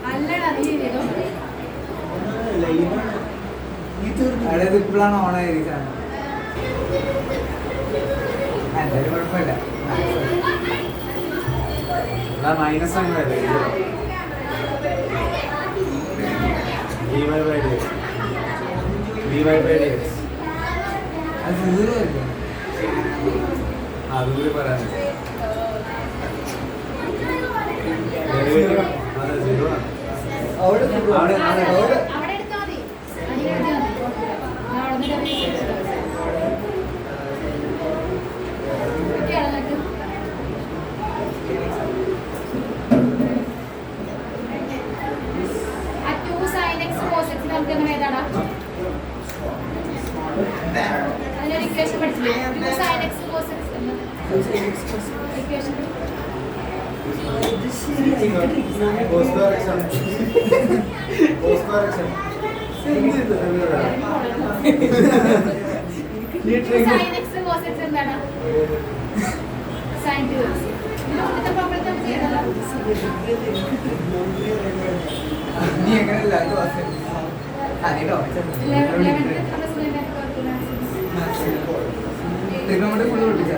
അല്ലടാ നീ ചെയ്തോ. അതായത് ഇപ്പോഴാണ് ഓണായിരിക്കുന്നത്. എന്തായാലും കുഴപ്പമില്ല. മൈനസ് അങ്ങനെ അത് 0 അല്ലേ? അതുകൂടി പറയാൻ അവിടെ അവിടെ എടുത്താൽ മതി. അതിൽ എഴുതിയാൽ മതി. ഞാൻ അവിടെ നിന്ന് ഒക്കെയാണ് നിനക്ക്. ആ 2 sin x cos x നമുക്ക് എങ്ങനെ എഴുതാടാ? അതിനൊരു ഇക്വേഷൻ പഠിച്ചില്ലേ? 2 sin x cos x equation sin x cos x എന്താണ്? sin 2x. ഇതിന്റെ പ്രോബ്ലം നമുക്ക് ചെയ്താലോ? നീ എങ്ങനെയല്ല അതിട്ടോ ട്രിഗണോമെട്രി ഫുള്ള് പഠിപ്പിച്ചാ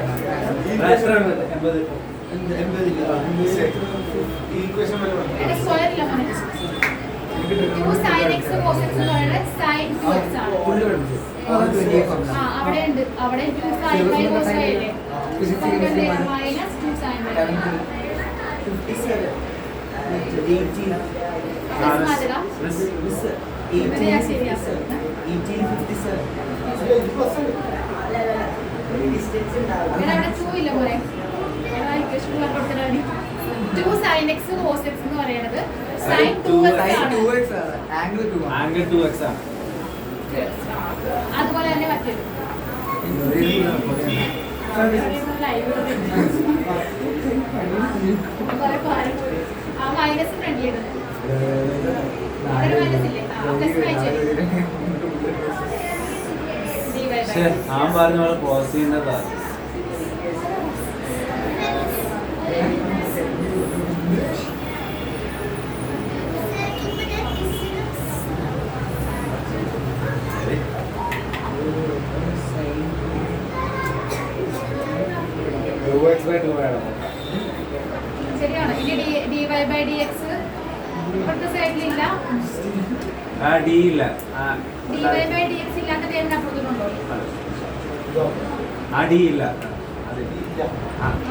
സ്ക്വയറില്ല മോനെ. 2 sin x cos x എന്ന് പറയുന്നത് sin 2x ആണ്. ഫുള്ള് പഠിപ്പിച്ചു. ആ അവിടെ ഉണ്ട്. അവിടെ 2 sin y cos y അല്ലേ? Minus 2 sin y. മാറ്റുക. ഇവിടെ ഞാൻ ശരിയാക്കാം. ഇവിടെ അവിടെ 2 ഇല്ല പോലെ. ഇക്വേഷൻ കൊടുത്തിട്ടാണ് 2 sin x cos x എന്ന് പറയുന്നത് sin 2x ആണ്. ആംഗിൾ 2x ആണ്. അതുപോലെ തന്നെ മറ്റൊരു ആ മൈനസ് ഫ്രണ്ടിലിടുന്നത്. അവിടെ ഒരു മൈനസ് ഇല്ലേ? പ്ലസ് വായിച്ചു. ഞാൻ പറഞ്ഞ പോലെ ക്ലോസ് ചെയ്യുന്നതാ. ശരിയാണ്. ഇനി dy by dx ഇപ്പുറത്തെ സൈഡിലില്ല. ആ ഡി ഇല്ല. dy by dx ഇല്ലാത്ത ടേമിന് അപ്പുറത്തുണ്ടോ? ആ ഡി ഇല്ല.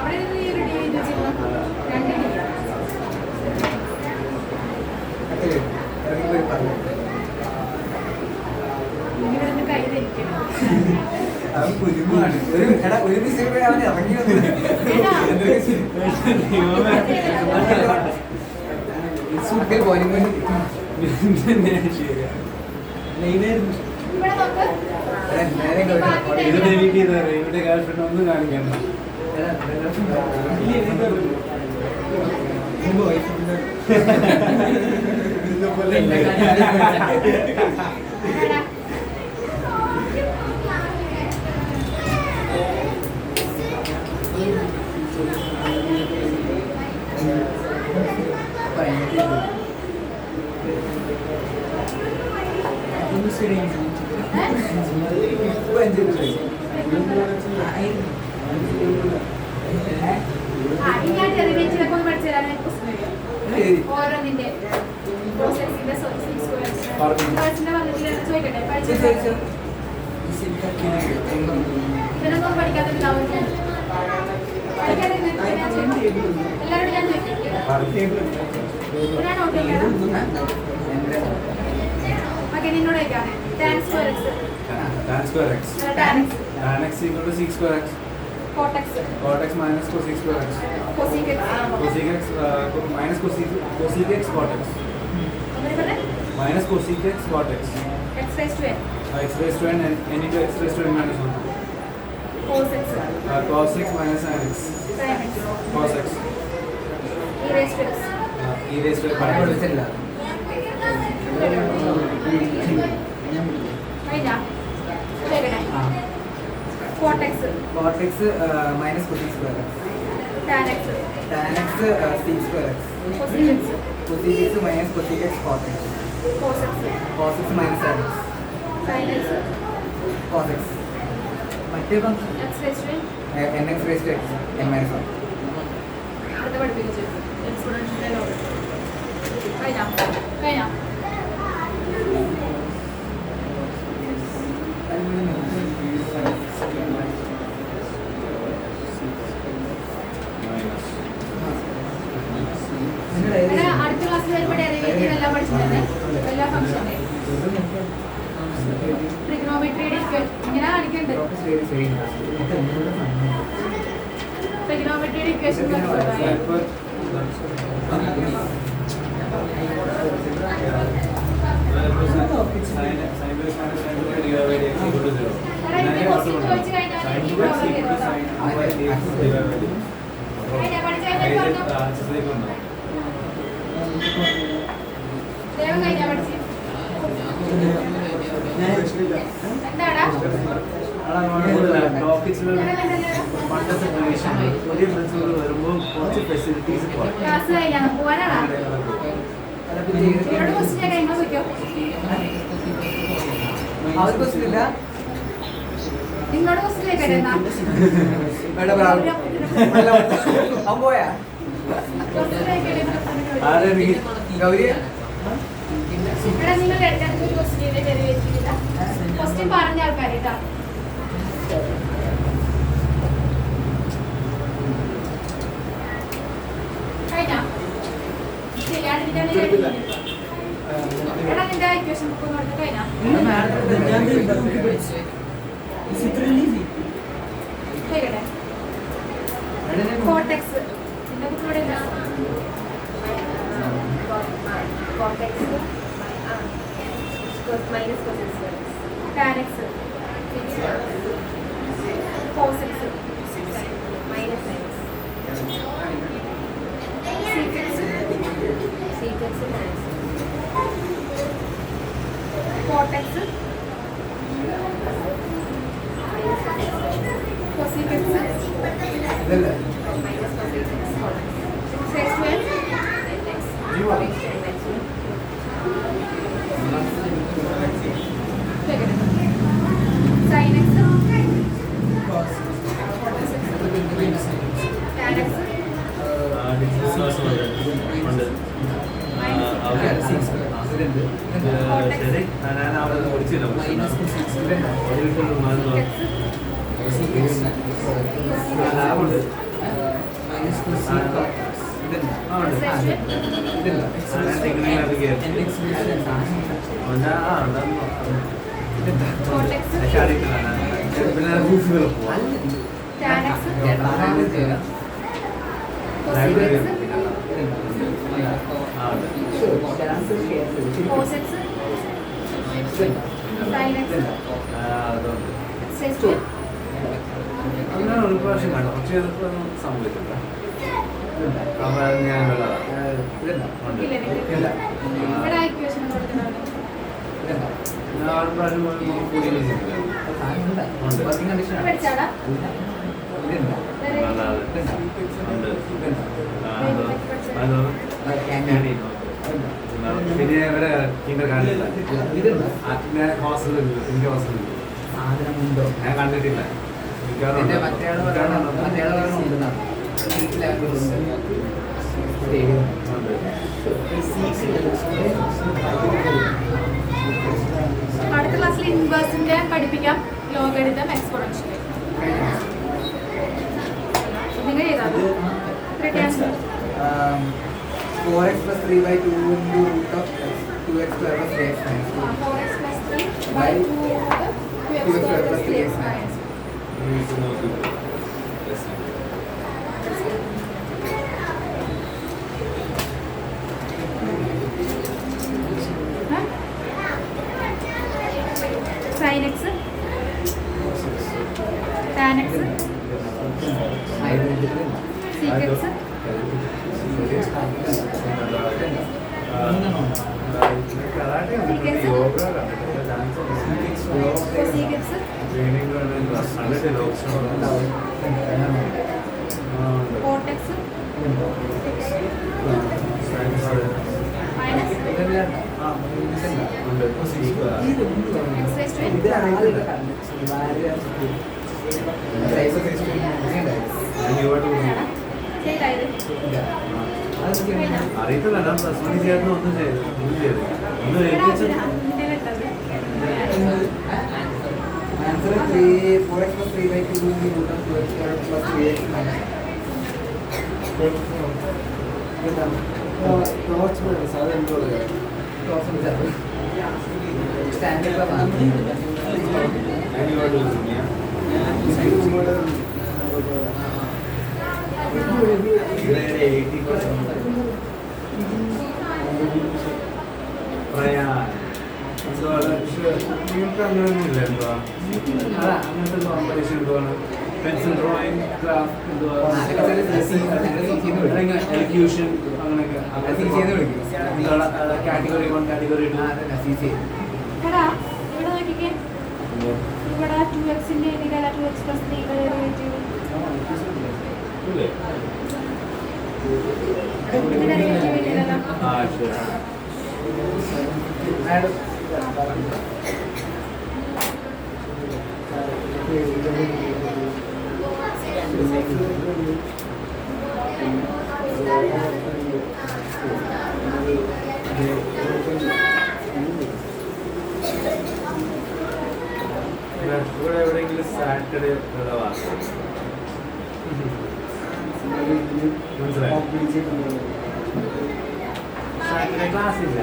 അവിടെ നിന്ന് ഈ ഒരു d വെച്ചിരുന്നു. 2 d. ഇനി ഇവിടെ നിന്ന് കൈ ധരിക്കണം. അവൻ കുരുമാണ്. ഒരു മിസ്റ്റേക്ക് അവൻ ഇറങ്ങി വന്നു. ബോലിംഗ് ഇവിടെ നോക്ക്. ഇത് ഡിലീറ്റ് ചെയ്തേരെ ഇവിടെ ഗേൾഫ്രണ്ട് ഒന്നും കാണിക്കണ്ട എടാ. ഇനി ഞാൻ ഡെറിവേറ്റീവൊക്കെ ഒന്ന് പഠിച്ചു തരാൻ എനിക്ക് പ്രശ്നം വരും. ഓരോന്നിന്റെ പ്രോസസ്സിന്റെ വന്നിട്ട് ചോദിക്കട്ടെ പഠിച്ചു ഇതിനൊന്നും പഠിക്കാത്തുണ്ടാവും എല്ലാവരോടും ഞാൻ ചോദിക്കാം ഞാൻ നോട്ട് ചെയ്യണം. ഓക്കെ നിന്നോട് ചോദിക്കാം tan square x tan square x tan x tan x equal to sec square x cot x cot x minus cosec square x cosec x cosec x minus cosec x cot x അങ്ങനെ പറഞ്ഞേ minus cosec x cot x x raised to n x raised to n and n into x raised to n minus 1 cos x cos x minus sin x sin x cos x e raised to x e raised to x പഠിച്ചില്ല. കഴിഞ്ഞാ ചോദിക്കട്ടെ cot x Cot x minus cosec square x. tan x Tan x sec square x. cosec x Cosec x minus cosec x cot x. cos x Cos x minus sin x. sin x Cos x. മറ്റേ function x raised to n nx raised to x n minus 1. അടുത്ത പഠിപ്പിച്ചു exponential order കഴിഞ്ഞാ കഴിഞ്ഞാ അങ്ങനെ അടുത്ത ക്ലാസ്സിൽ വരുമ്പോൾ derivative എല്ലാം പഠിച്ചിട്ടുണ്ട് എല്ലാ ഫംഗ്ഷനെ ട്രിഗ്നോമെട്രിയുടെ ഇങ്ങനെ കാണിക്കുന്നുണ്ട് ട്രിഗ്നോമെട്രിയുടെ ഇക്വേഷൻ ചോദിച്ചു കഴിഞ്ഞാൽ പഠിച്ചു കഴിഞ്ഞാൽ ദേവം കഴിഞ്ഞാ പഠിച്ചു എന്താടാ ക്ലാസ് കഴിഞ്ഞാ പോവാനാണോ എന്നോട് ക്വസ്റ്റ്യൻ ഞാൻ കഴിഞ്ഞാൽ ചോദിക്കോ അവർക്ക് ക്വസ്റ്റ്യൻ നിങ്ങളോട് ക്വസ്റ്റ്യൻ ചോദിക്കട്ടെ എന്നാ അവൻ പോയാ ഗൗരി ഇവിടെ നിങ്ങൾ എടുക്കുന്ന ക്വസ്റ്റ്യൻ ഡെറിവേറ്റീവ് ക്വസ്റ്റ്യൻ പറഞ്ഞ ആൾക്കാർ കേട്ടോ കഴിഞ്ഞാ ശരിയാണ്ടിരിക്കാൻ എടാ നിന്റെ ഇക്വേഷൻ ബുക്ക് നോട്ട് കഴിഞ്ഞാ ചോദിക്കട്ടെ cot x നിന്റെ ബുക്ക് ഇവിടെ ഇല്ല cot x minus cosec square x tan x cos x minus sin x sec x sec x tan x cot x cosec x ഇതല്ലേ minus cosec x cot x x square sin x tan x tan x cos x Sin x. അതുകൊണ്ട് X raised to അങ്ങനെ ഒരു പ്രാവശ്യം കണ്ടു പക്ഷേ ഇതൊന്നും സംഭവിച്ചില്ല. അപ്പൊ അത് ഞാൻ ഉള്ളതാണ്. ഇല്ല. ഇവിടെ equation കൊടുത്തിട്ടുണ്ട്. ഞാൻ ഒരു പ്രാവശ്യം കൂടി പഠിച്ചാടാ? പിന്നെ ഇവരെ കിണ്ടർ കാണില്ല. ഹോസ്റ്റലിൽ എനിക്ക് ഹോസ്റ്റലിൽ സാധനമുണ്ടോ? ഞാൻ കണ്ടിട്ടില്ല. എന്റെ മറ്റേയാള് ഉണ്ടെന്നാണ്. അടുത്ത ക്ലാസ്സിൽ ഇൻവേഴ്സിന്റെ പഠിപ്പിക്കാം. Logarithm, exponential. നിങ്ങൾ ചെയ്താൽ 4x plus 3 by 2 into root of 2x square plus 3x minus 2. 4x plus 3 by 2x square plus 3x minus 2. Sin x, tan x, sec x, cosec x, cot x, minus x raised to n. ചെയ്തായത് അറിയത്തില്ല ഞാൻ plus one ചേർന്ന് ഒന്നും ചെയ്തു ഒന്നും ഏൽപ്പിച്ചു. Answer 4x plus 3 by 2 into root of 2x square plus 3x minus 1. Standard നിങ്ങൾക്ക് അങ്ങനെയൊന്നുമില്ല എന്തുവാ അങ്ങനത്തെ കോമ്പറ്റീഷൻ എന്തുവാണ് പെൻസിൽ ഡ്രോയിങ് ക്രാഫ്റ്റ് എന്തുവാ എലക്യൂഷൻ അങ്ങനെയൊക്കെ കാറ്റഗറി 1 കാറ്റഗറി 2. എടാ ഇവിടെ നോക്കിക്കേ, ഇവിടെ 2x ന്റെ ഏരിയയിലല്ല 2x plus 3 യുടെ ഡെറിവേറ്റീവ്. ഇതിന്റെ ഡെറിവേറ്റീവ് ഇല്ലല്ലോ. ആ ശരി. ഇവിടെ എവിടെയെങ്കിലും സാറ്റർഡേ മനസ്സിലായോ? സാറ്റർഡേ ക്ലാസ് ഇല്ല.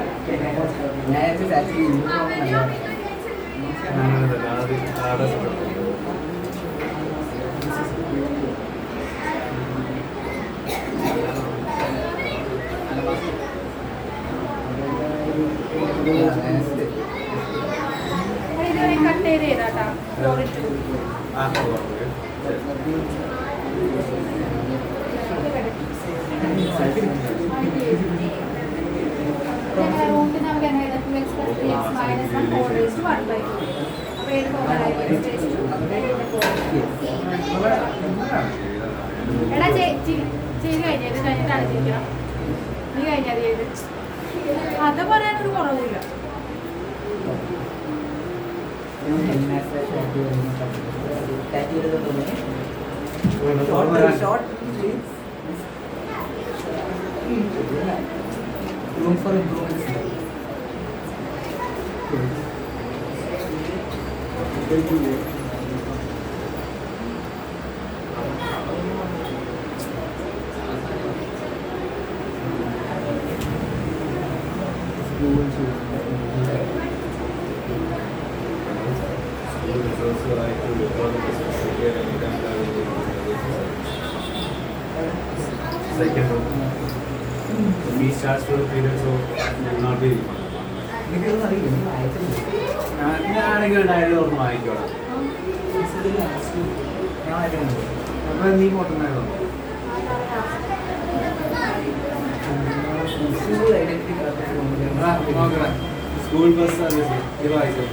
ഇതുവരെ കട്ട് ചെയ്തേതാട്ടാ. റൂട്ട് നമുക്ക് എങ്ങനെ 2x plus 3x minus 1 whole raised to 1 by 2. അപ്പോൾ ഏത് ഫോർമുല x raised to എടാ ചെയ്ത് കഴിഞ്ഞത് ഇത് കഴിഞ്ഞിട്ടാണ് ചെയ്യിക്കണം. നീ കഴിഞ്ഞത് ചെയ്ത് അത് പറയാനൊരു കുറവില്ല. Room for improvement. Second room. We start for the period, so will not be refundable. എനിക്കൊന്നും അറിയില്ല നീ വായിച്ചിട്ടില്ല. ഞാനാണെങ്കിൽ ഒരു ഡയറി തുറന്ന് വായിക്കോളാം. ഞാൻ വായിക്കുന്നുണ്ട്. അപ്പൊ നീ കൊണ്ടുവന്നായിരുന്നു നോക്കണേ. സ്കൂൾ ബസ് സർവീസ് ഇത് വായിക്കും.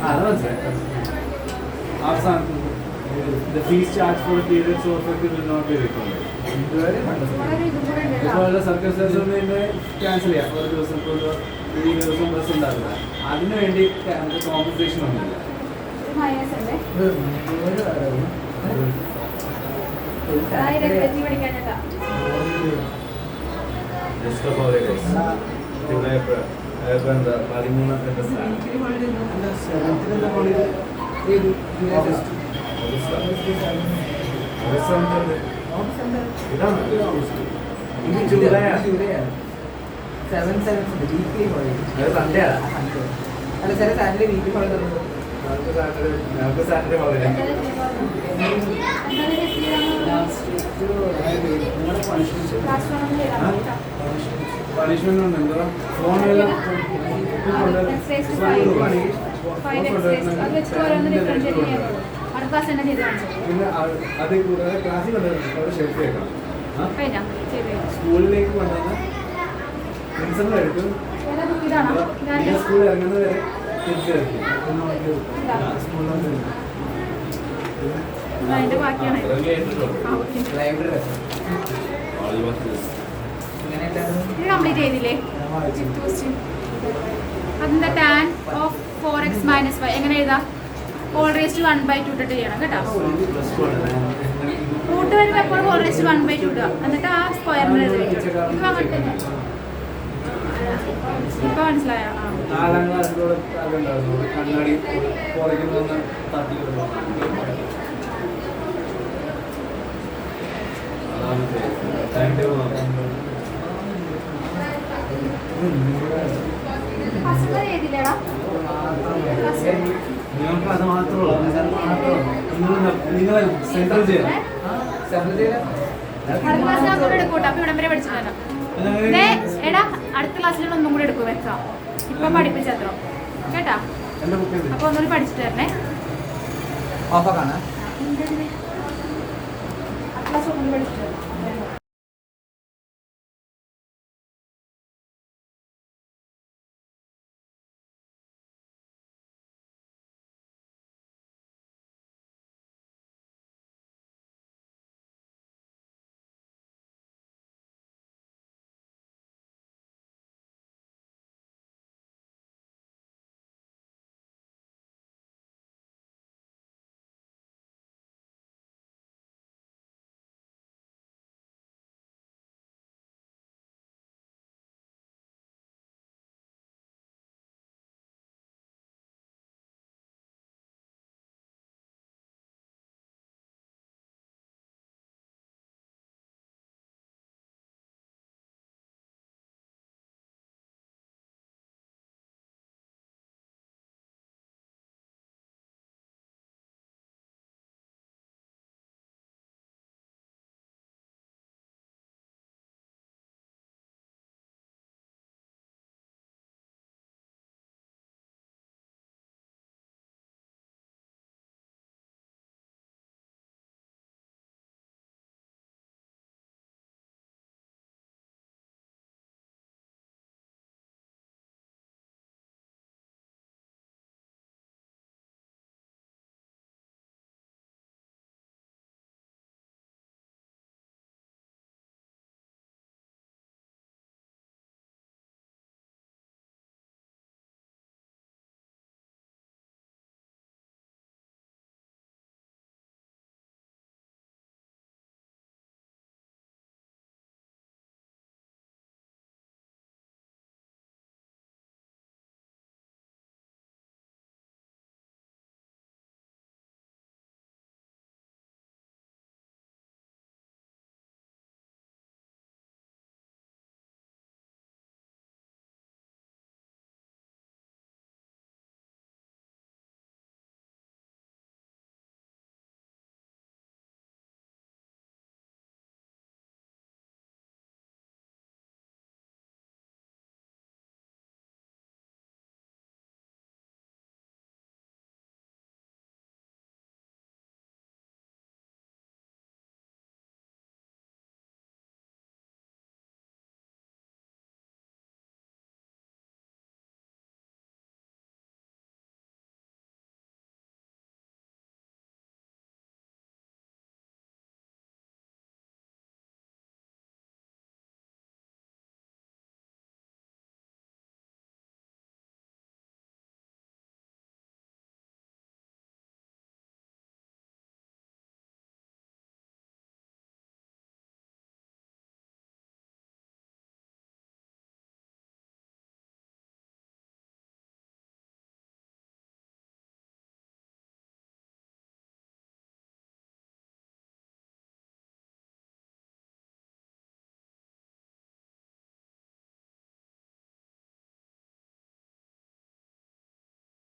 അത് മനസ്സിലായി. അവസാനം the fees charged for the period so effective will not be refunded. വേറെ ഇതും കൂടെ ഉണ്ട് കേട്ടോ. ഇതുപോലെ സർക്കസ് ക്യാൻസൽ ചെയ്യാം. ഒരു ദിവസം ഇപ്പോൾ ഈ ദിവസം ബസ് ഉണ്ടാവില്ല. അതിനു വേണ്ടി കോമ്പൻസേഷൻ ഒന്നുമില്ല. ഇത് മൈനസ് ഉണ്ട്. ഒരു ഡയറക്റ്റ് പഠിക്കാൻ കേട്ടോ. Just for holidays. ജൂലൈ 13 സ്ഥാനം. ഇതാണ് ഇത് ജൂലൈയാണ്. 7 വീക്കിലി ഹോളിഡേ. അത് സൺഡേയാണ്. അല്ല ചില സാറ്റർഡേ വീക്കിലി ഹോളിഡേ ഉണ്ട്. ഞങ്ങൾക്ക് സാറ്റർഡേ ഹോളിഡേ. പണിഷ്മെന്റ് ഉണ്ട്. എന്താ ഫോണിൽ പിന്നെ അത് കൂടാതെ ക്ലാസ്സിൽ അവിടെ ഷെൽഫ് വെക്കണം. സ്കൂളിലേക്ക് കൊണ്ടുവന്ന് പ്രിൻസിപ്പൾ എടുക്കും. പിന്നെ സ്കൂളിൽ ഇറങ്ങുന്നത് വരെ തിരിച്ചു അതിന്റെ ബാക്കിയാണ്. ലൈബ്രറി ഇങ്ങനെയുണ്ടായിരുന്നു. ഇത് കംപ്ലീറ്റ് ചെയ്തില്ലേ? അതിന്റെ ടാൻ ഓഫ് 4x - 5 എങ്ങനെ എഴുതാം? (1/2 ഇട്ടിട്ട് ചെയ്യണം കേട്ടോ. റൂട്ട് വരുമ്പോൾ എപ്പോഴും (1/2 ഇടുക. എന്നിട്ട് ആ സ്ക്വയറിന് ഇപ്പൊ മനസ്സിലായോ? 4ാം ക്ലാസ്സിലൂടെ അതുണ്ടായിരുന്നു. കണ്ണാടി പുറകിൽ തട്ടിക്കിടുന്നു. ഫസ്റ്റ് ചെയ്തില്ലേടാ? നിങ്ങൾക്ക് അത് മാത്രമല്ല നിങ്ങൾ സെൻട്രൽ ചെയ്യാം. അടുത്ത ക്ലാസ്സിൽ ഒന്നുകൂടെ എടുക്കൂട്ടോ. അപ്പൊ ഇവിടം വരെ പഠിച്ചിട്ടുണ്ടോ? എടാ അടുത്ത ക്ലാസ്സിൽ ഒന്നും കൂടെ എടുക്കും വെക്കാം. ഇപ്പൊ പഠിപ്പിച്ചത്രോ കേട്ടാ. എന്റെ ബുക്ക് അപ്പൊ ഒന്നുകൂടി പഠിച്ചിട്ട് തരണേ. ഓഫാക്കാണ്. അടുത്ത ക്ലാസ് ഒന്നുകൂടി പഠിച്ചിട്ട് തരാം.